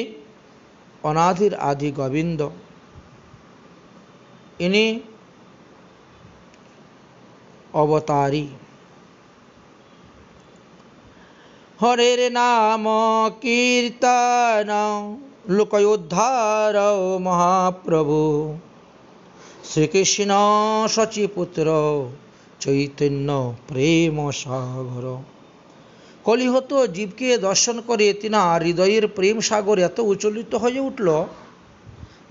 অনাদির আদি গোবিন্দ, ইনি অবতারী। হরের নাম কীর্তন লোকোদ্ধার মহাপ্রভু শ্রীকৃষ্ণ শচীপুত্র চৈতন্য প্রেম সাগর। কলিহত জীবকে দর্শন করে তিনার হৃদয়ের প্রেম সাগর এত উচ্ছ্বসিত হয়ে উঠল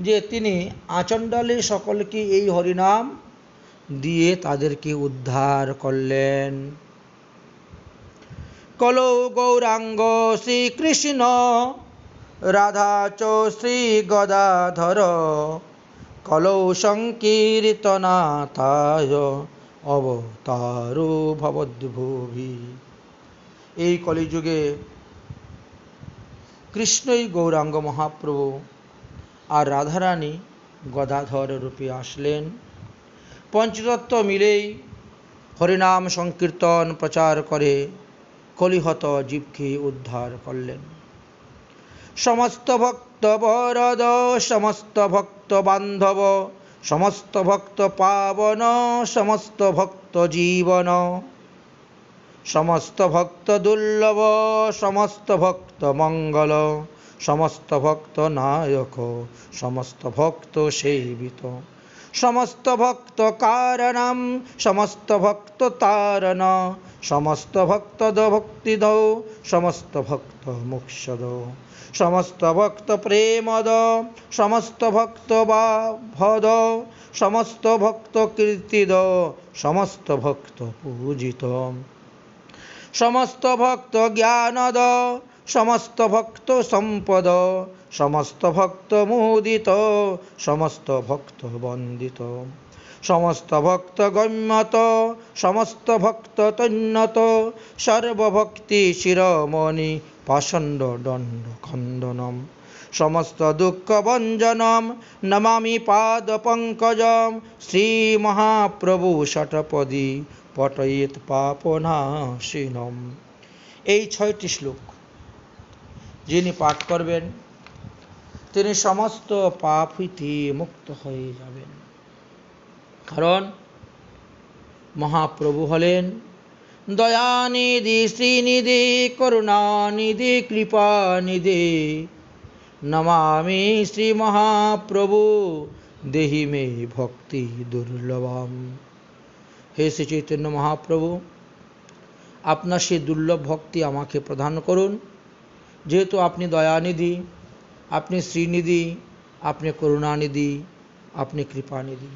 যে তিনি আচণ্ডালে সকলকে এই হরিনাম দিয়ে তাদেরকে উদ্ধার করলেন। কলৌ গৌরাঙ্গ শ্রীকৃষ্ণ রাধা চ শ্রী গদাধর কলৌ সংকীর্তনাথায় অবতারো ভবদ্ভুবি। এই কলিযুগে কৃষ্ণই গৌরাঙ্গ মহাপ্রভু আর রাধারানী গদাধর রূপে আসলেন। পঞ্চতত্ত্ব মিলেই হরিনাম সংকীর্তন প্রচার করে কলিহত জীবকে উদ্ধার করলেন। সমস্ত ভক্ত বরদ সমস্ত ভক্ত বান্ধব সমস্ত ভক্ত পাবন, সমস্ত ভক্ত জীবন, সমস্ত ভক্ত দুর্লভ, সমস্ত ভক্ত মঙ্গল, সমস্ত ভক্ত নায়ক, সমস্ত ভক্ত সেবিত, সমস্ত ভক্ত কারণম, সমস্ত ভক্ত তারণ, সমস্ত ভক্ত ভক্তিদ, সমস্ত ভক্ত মোক্ষদ, সমস্ত ভক্ত প্রেমদ, সমস্ত ভক্ত ভদ, সমস্ত ভক্ত কীর্তিদ, সমস্ত ভক্ত পূজিত, সমস্ত ভক্ত জ্ঞানদ, সমস্ত ভক্ত সম্পদ, সমস্ত ভক্ত মুদিত, সমস্ত ভক্ত বন্দিত, সমস্ত ভক্ত গম্যত, সমস্ত ভক্ত তন্নত, সর্বভক্তি শিরোমণি পাষণ্ড দণ্ড খণ্ডনম, সমস্ত দুঃখ ভঞ্জনম নমামি পাদ পঙ্কজম, শ্রী মহাপ্রভু ষটপদী পটয়েত পাপনাশিনম। এই 6টি শ্লোক যিনি পাঠ করবেন তিনি সমস্ত পাপ হইতে মুক্ত হয়ে যাবেন। কারণ মহাপ্রভু হলেন দয়ানিধি, শ্রীনিধি, করুণানিধি, কৃপানিধি। নমামি শ্রী মহাপ্রভু দেহি মে ভক্তি দুর্লভম। হে শ্রী চৈতন্য মহাপ্রভু, আপনার সেই দুর্লভ ভক্তি আমাকে প্রদান করুন। যেহেতু আপনি দয়ানিধি, আপনি শ্রীনিধি, আপনি করুণানিধি, আপনি কৃপানিধি,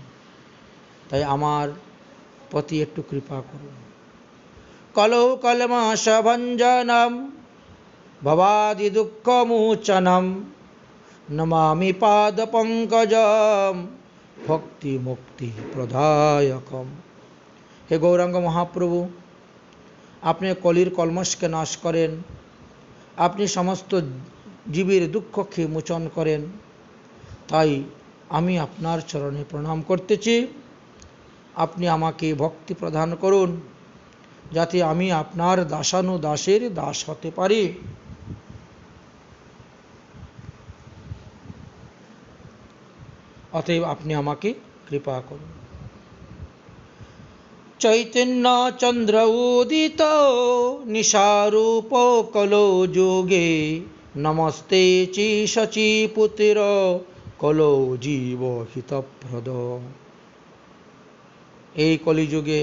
তাই আমার প্রতি একটু কৃপা করুন। কলৌ কলমাশভঞ্জনম ভবাদি দুঃখমোচনম নমামি পাদ পঙ্কজম ভক্তি মুক্তি প্রদায়কম। হে গৌরাঙ্গ মহাপ্রভু, আপনি কলির কলমশকে নাশ করেন, আপনি সমস্ত জীবের দুঃখকে মোচন করেন। তাই আমি আপনার চরণে প্রণাম করতেছি। আপনি আমাকে ভক্তি প্রদান করুন, যাতে আমি আপনার দাসানুদাসের দাস হতে পারি। অতএব আপনি আমাকে কৃপা করুন। চৈতন্য চন্দ্র উদিত নিশারূপ কলো যোগে, নমস্তে চি শচীপুত্র কলো জীব হিতপ্রদ। এই কলিযুগে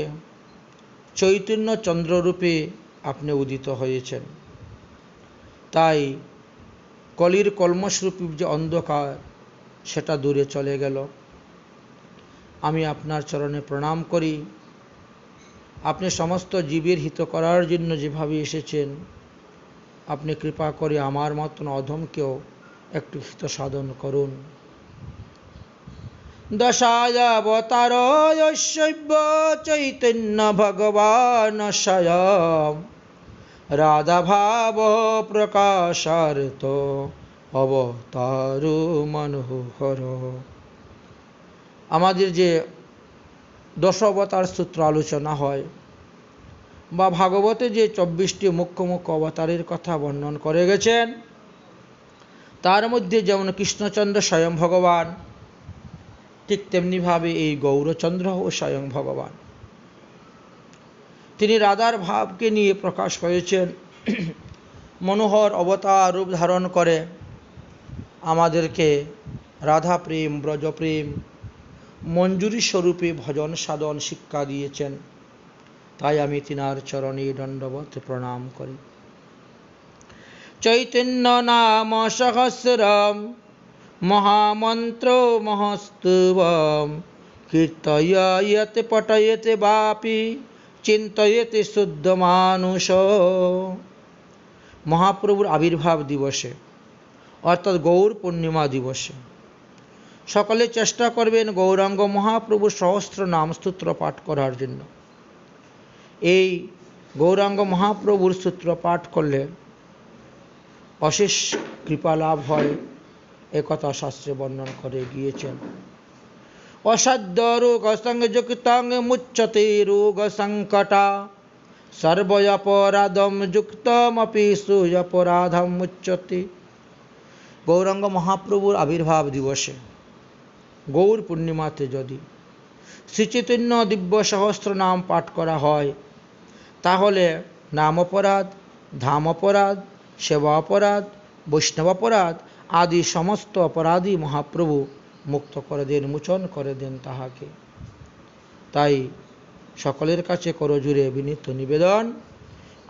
চৈতন্য চন্দ্ররূপে আপনি উদিত হয়েছেন। তাই কলির কলমশরূপী যে অন্ধকার সেটা দূরে চলে গেল। আমি আপনার চরণে প্রণাম করি। আপনি সমস্ত জীবের হিত করার জন্য যেভাবে এসেছেন, আপনি কৃপা করে আমার মতন অধমকেও একটু হিত সাধন করুন। দশাবতার ঐশ্বর্য চৈতন্য ভগবান স্বয়ং, রাধা ভাব প্রকাশার্থ অবতারু মনোহর। আমাদের যে দশাবতার সূত্র আলোচনা হয় বা ভাগবতে যে 24টি মুখ্য মুখ্য অবতারের কথা বর্ণন করে গেছেন, তার মধ্যে যেমন কৃষ্ণচন্দ্র স্বয়ং ভগবান, ঠিক তেমনিভাবে এই গৌরচন্দ্র ও স্বয়ং ভগবান। তিনি রাধার ভাবকে নিয়ে প্রকাশ হয়েছেন। মনোহর অবতার রূপ ধারণ করে আমাদেরকে রাধা প্রেম, ব্রজপ্রেম, মঞ্জুরি স্বরূপে ভজন সাধন শিক্ষা দিয়েছেন। তাই আমি তিনার চরণে দণ্ডবত প্রণাম করি। চৈতন্য নাম সহস্রম মহামন্ত্র মহস্তুবম, কীর্তয়তে পঠয়তে বাপি চিন্তয়তে শুদ্ধ মানুষ। মহাপ্রভুর আবির্ভাব দিবসে অর্থাৎ গৌর পূর্ণিমা দিবসে সকলে চেষ্টা করবেন গৌরাঙ্গ মহাপ্রভুর সহস্র নাম স্তোত্র পাঠ করার জন্য। এই গৌরাঙ্গ মহাপ্রভুর সূত্র পাঠ করলে অশেষ কৃপা লাভ হয়, একথা শাস্ত্রে বর্ণন করে গিয়েছেন। অসাধ্য রোগ সংযুক্তং মুচ্যতে রোগ সংকটা, সর্বপরাধম যুক্তমপি সুপরাধম মুচ্যতে। গৌরাঙ্গ মহাপ্রভুর আবির্ভাব দিবসে গৌর পূর্ণিমাতে যদি শ্রীচৈতন্য দিব্য সহস্র নাম পাঠ করা হয়, তাহলে নাম অপরাধ, ধাম অপরাধ, সেবা অপরাধ, বৈষ্ণব অপরাধ আদি সমস্ত অপরাধী মহাপ্রভু মুক্ত করে দেন, মোচন করে দেন তাহাকে। তাই সকলের কাছে করজোড়ে বিনীত নিবেদন,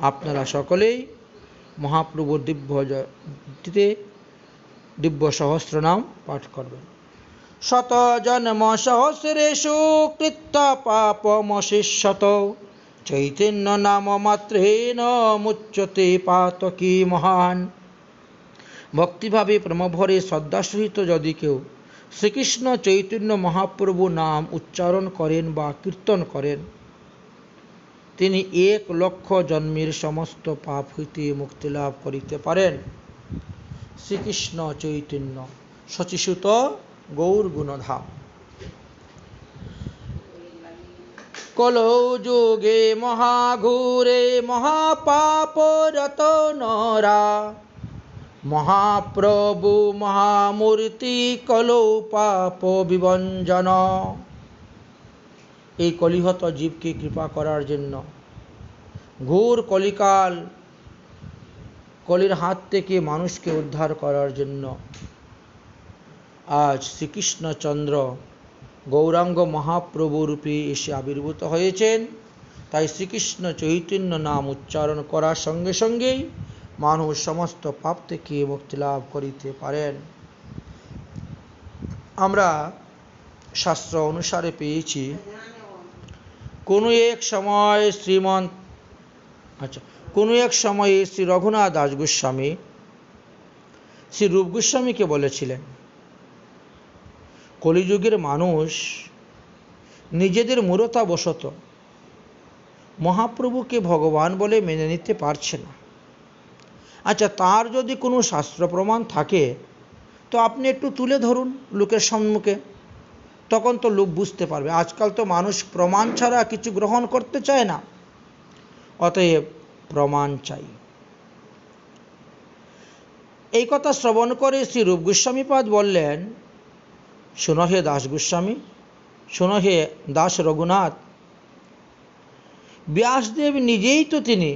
আপনারা সকলেই মহাপ্রভুর দিব্য সহস্র নাম পাঠ করবেন। শত জন্ম সহস্রেষু কৃত্য পাপমশিষ্যত চৈতন্য নাম মাত্রেণ মুচ্যতে পাতকী মহান। ভক্তিভাবে প্রেমভরে শ্রদ্ধা সহিত যদি কেউ শ্রীকৃষ্ণ চৈতন্য মহাপ্রভু নাম উচ্চারণ করেন বা কীর্তন করেন, তিনি 1,00,000 জন্মের সমস্ত পাপ হইতে মুক্তি লাভ করিতে পারেন। শ্রীকৃষ্ণ চৈতন্য শচীসুত গৌর গুণধাম। কলৌ যুগে মহাঘোরে মহাপাপরত নরা মহাপ্রভু মহামূর্তি কলৌ পাপ বিভঞ্জন। এই কলিহত জীবকে কৃপা করার জন্য, ঘোর কলিকাল কলির হাত থেকে মানুষকে উদ্ধার করার জন্য আজ শ্রীকৃষ্ণচন্দ্র গৌরাঙ্গ মহাপ্রভু রূপে এসে আবির্ভূত হয়েছেন। তাই শ্রীকৃষ্ণ চৈতন্য নাম উচ্চারণ করার সঙ্গে সঙ্গেই মানুষ সমস্ত পাপ থেকে মুক্তি লাভ করিতে পারেন। আমরা শাস্ত্র অনুসারে পেয়েছি, কোনো এক সময়ে শ্রী রঘুনাথ দাস গোস্বামী শ্রী রূপ গোস্বামীকে বলেছিলেন, কলিযুগের মানুষ নিজেদের মূঢ়তাবশত মহাপ্রভুকে ভগবান বলে মেনে নিতে পারছে না। আচ্ছা, তার যদি কোনো শাস্ত্র প্রমাণ থাকে তো আপনি একটু তুলে ধরুন লোকের সম্মুখে, তখন তো লোক বুঝতে পারবে। আজকাল তো মানুষ প্রমাণ ছাড়া কিছু গ্রহণ করতে চায় না, অতএব প্রমাণ চাই। এই কথা শ্রবণ করে শ্রী রূপ গোস্বামীপাদ বললেন, শোনো হে দাস গোস্বামী, শোনো হে দাস রঘুনাথ, ব্যাসদেব নিজেই তো তিনি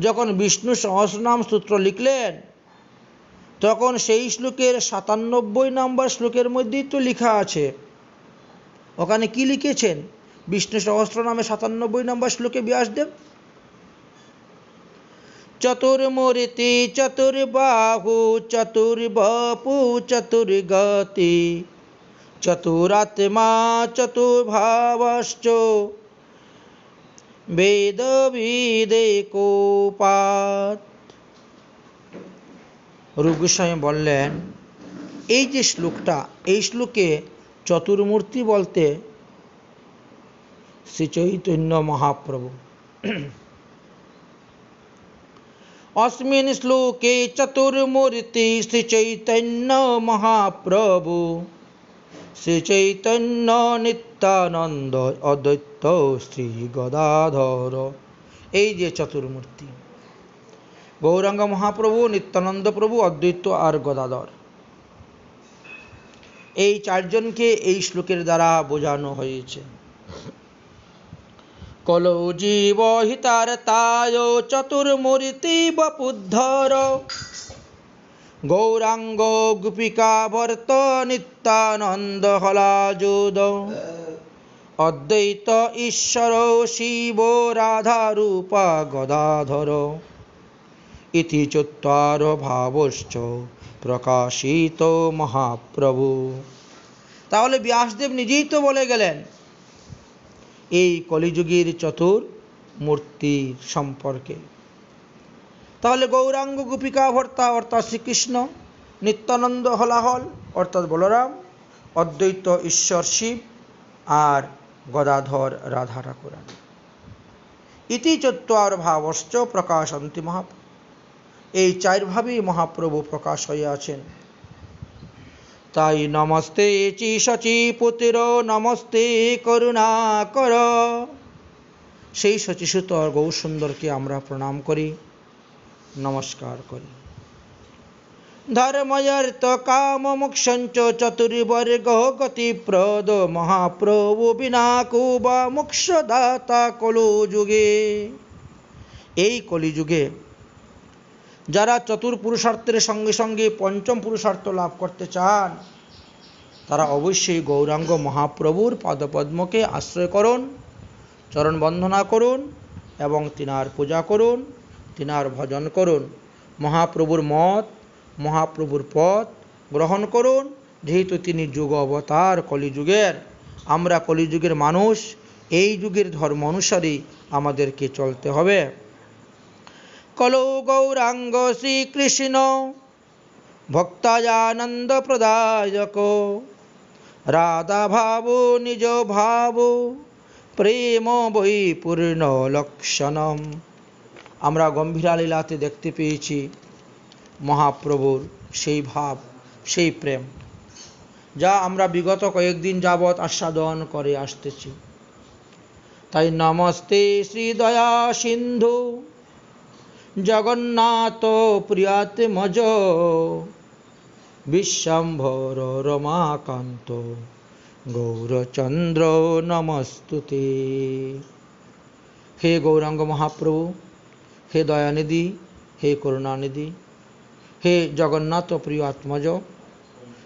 যখন বিষ্ণু সহস্রনাম সূত্র লিখলেন, তখন সেই শ্লোকের 97 নম্বর শ্লোকের মধ্যেই তো লেখা আছে। ওখানে কি লিখেছেন? বিষ্ণু সহস্রনামে 97 নম্বর শ্লোকে ব্যাসদেব চতুর্মূর্তি চতুর্বাহু চতুর্বপু চতুর্গতি চতুরাত্মা চতুর্ভাবশ্চ বেদ বিদেকোপাত। রূপ গোস্বামী বললেন, এই যে শ্লোকটা, এই শ্লোকে চতুর্মূর্তি বলতে শ্রী চৈতন্য মহাপ্রভু। अस्मिन् श्लोके चतुर्मूर्ति श्री चैतन्य महाप्रभु श्री चैतन्य नित्यानंद अद्वैत श्री गदाधर। এই যে চতুর্মূর্তি, গৌরাঙ্গ মহাপ্রভু, নিত্যানন্দ প্রভু, অদ্বৈত আর গদাধর, এই চারজনকে এই শ্লোকের দ্বারা বোঝানো হয়েছে। কলৌ জীব হিতার্থায় চতুর্মূর্তি বপুদ্ধর গৌরাঙ্গ গোপিকা ভর্ত নিত্যানন্দ হলাযুদ অদ্বৈত ঈশ্বর শিব রাধা রূপ গদাধর ইতি চত্বার ভাবশ্চ প্রকাশিত মহাপ্রভু। তাহলে ব্যাসদেব নিজেই তো বলে গেলেন এই কলিযুগের চতুর্মূর্তির সম্পর্কে। তাহলে গৌরাঙ্গ গোপিকা ভর্তা অর্থাৎ শ্রীকৃষ্ণ, নিত্যানন্দ হলাহল অর্থাৎ বলরাম, অদ্বৈত ঈশ্বর শিব আর গদাধর রাধা ঠাকুরানী। ইতি চত্বার ভাবশ্চ প্রকাশন্তি মহাপ্রভু। এই চারভাবেই মহাপ্রভু প্রকাশ হয়ে আছেন। তাই নমস্তে শচীপুত্র নমস্তে করুণাকর, সেই শচীসুত গৌরসুন্দরকে আমরা প্রণাম করি, নমস্কার করি। धर्मयर्थ काम मोक्षंच चतुर्वर्ग गतिप्रद महाप्रभु बिना कुबा मोक्षदाता कलो যুগে। এই কলিযুগে যারা চতুর পুরুষার্থের সঙ্গে সঙ্গে পঞ্চম পুরুষার্থ লাভ করতে চান তারা অবশ্যই গৌরাঙ্গ মহাপ্রভুর পদপদ্মকে আশ্রয় করুন, চরণ বন্দনা করুন এবং তিনার পূজা করুন, তিনার ভজন করুন। মহাপ্রভুর মত, মহাপ্রভুর পথ গ্রহণ করুন, যেহেতু তিনি যুগ অবতার কলিযুগের। আমরা কলিযুগের মানুষ, এই যুগের ধর্ম অনুসারেই আমাদেরকে চলতে হবে। কলৌ গৌরাঙ্গ শ্রীকৃষ্ণ ভক্তায়ানন্দ প্রদায়ক রাধা ভাব নিজ ভাব প্রেম বৈ পূর্ণ লক্ষণম। আমরা গম্ভীরা লীলাতে দেখতে পেয়েছি মহাপ্রভুর সেই ভাব, সেই প্রেম, যা আমরা বিগত কয়েকদিন যাবৎ আস্বাদন করে আসতেছি। তাই নমস্তে শ্রী দয়া সিন্ধু জগন্নাথ প্রিয়াত্মজ বিশ্বম্ভর রমাকান্ত গৌরচন্দ্র নমস্তুতে। হে গৌরাঙ্গ মহাপ্রভু, হে দয়ানিধি, হে করুণানিধি, হে জগন্নাথ প্রিয় আত্মজ,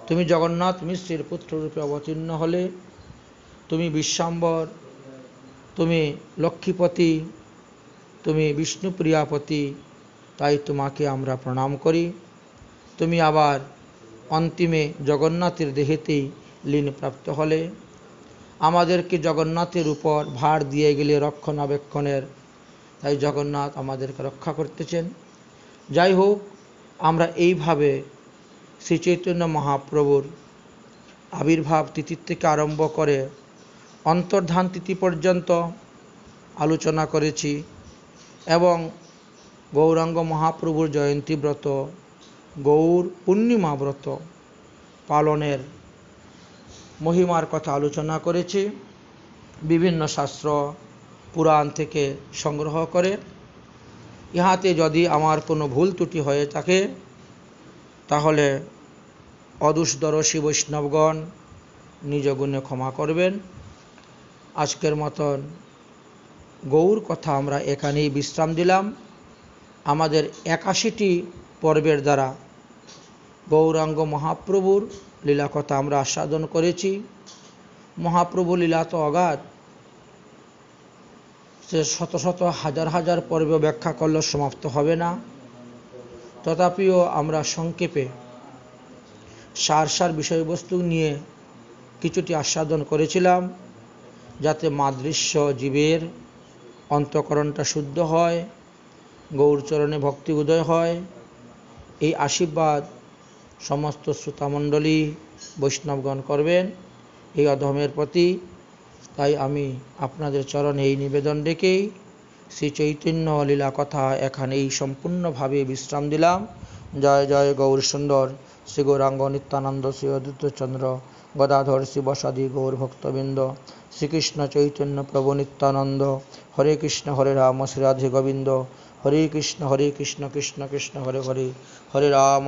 তুমি জগন্নাথ মিশ্রের পুত্ররূপে অবতীর্ণ হলে, তুমি বিশ্বাম্বর, তুমি লক্ষ্মীপতি, তুমি বিষ্ণুপ্রিয়াপতি, তাই তোমাকে আমরা প্রণাম করি। তুমি আবার অন্তিমে জগন্নাথের দেহেতেই লীন প্রাপ্ত হলে, আমাদেরকে জগন্নাথের উপর ভার দিয়ে গেলে রক্ষণাবেক্ষণের, তাই জগন্নাথ আমাদেরকে রক্ষা করতেছেন। যাই হোক, আমরা এইভাবে শ্রী চৈতন্য মহাপ্রভুর আবির্ভাব তিথি থেকে আরম্ভ করে অন্তর্ধান তিথি পর্যন্ত আলোচনা করেছি এবং গৌরাঙ্গ মহাপ্রভুর জয়ন্তী ব্রত, গৌর পূর্ণিমা ব্রত পালনের মহিমার কথা আলোচনা করেছি বিভিন্ন শাস্ত্র পুরাণ থেকে সংগ্রহ করে। ইহাতে যদি আমার কোনো ভুল ত্রুটি হয়ে থাকে তাহলে অদূষদর্শী বৈষ্ণবগণ নিজ গুণে ক্ষমা করবেন। আজকের মতন গৌর কথা আমরা এখানেই বিশ্রাম দিলাম। আমাদের 81টি পর্বের দ্বারা গৌরাঙ্গ মহাপ্রভুর লীলা কথা আমরা আস্বাদন করেছি। মহাপ্রভু লীলা তো অগাধ, সে শত শত হাজার হাজার পর্বে ব্যাখ্যা করলে সমাপ্ত হবে না। তথাপিও আমরা সংক্ষেপে সার বিষয়বস্তু নিয়ে কিছুটি আস্বাদন করেছিলাম, যাতে মাদৃশ্য জীবের অন্তঃকরণটা শুদ্ধ হয়, গৌরচরণে ভক্তি উদয় হয়। এই আশীর্বাদ সমস্ত শ্রোতামণ্ডলী বৈষ্ণবগণ করবেন এই অধমের প্রতি। তাই আমি আপনাদের চরণে এই নিবেদন রেখেই শ্রী চৈতন্য লীলা কথা এখানেই সম্পূর্ণভাবে বিশ্রাম দিলাম। জয় জয় গৌর সুন্দর শ্রী গৌরাঙ্গ নিত্যানন্দ শ্রী অদ্বৈতচন্দ্র গদাধর শিবসাদি গৌর ভক্তবৃন্দ। শ্রীকৃষ্ণ চৈতন্য প্রভু নিত্যানন্দ। হরে কৃষ্ণ হরে রাম শ্রী রাধে গোবিন্দ। হরে কৃষ্ণ কৃষ্ণ কৃষ্ণ হরে হরে, হরে রাম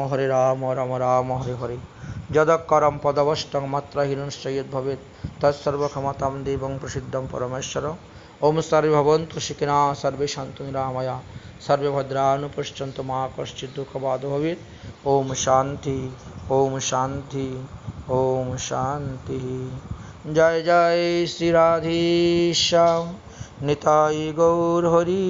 রাম রাম হরে হরে। যদক্ষরম পদবষ্টং মাত্রাহীনশ্চ যদ্ভবেৎ তৎসর্বক্ষমতাং দেবং প্রসিদ্ধং পরমেশ্বর। ওম সর্বে ভবন্তু সুখিনঃ সর্বে সন্তু নিরাময়া সর্বে ভদ্রাণুপশ্যন্তু মা কশ্চিৎ দুঃখভাগ্ ভবেৎ। ওম শান্তি, ওম শান্তি, ওম শান্তি। জয় জয় শ্রী রাধেশ্যাম। নিতাই গৌর হরি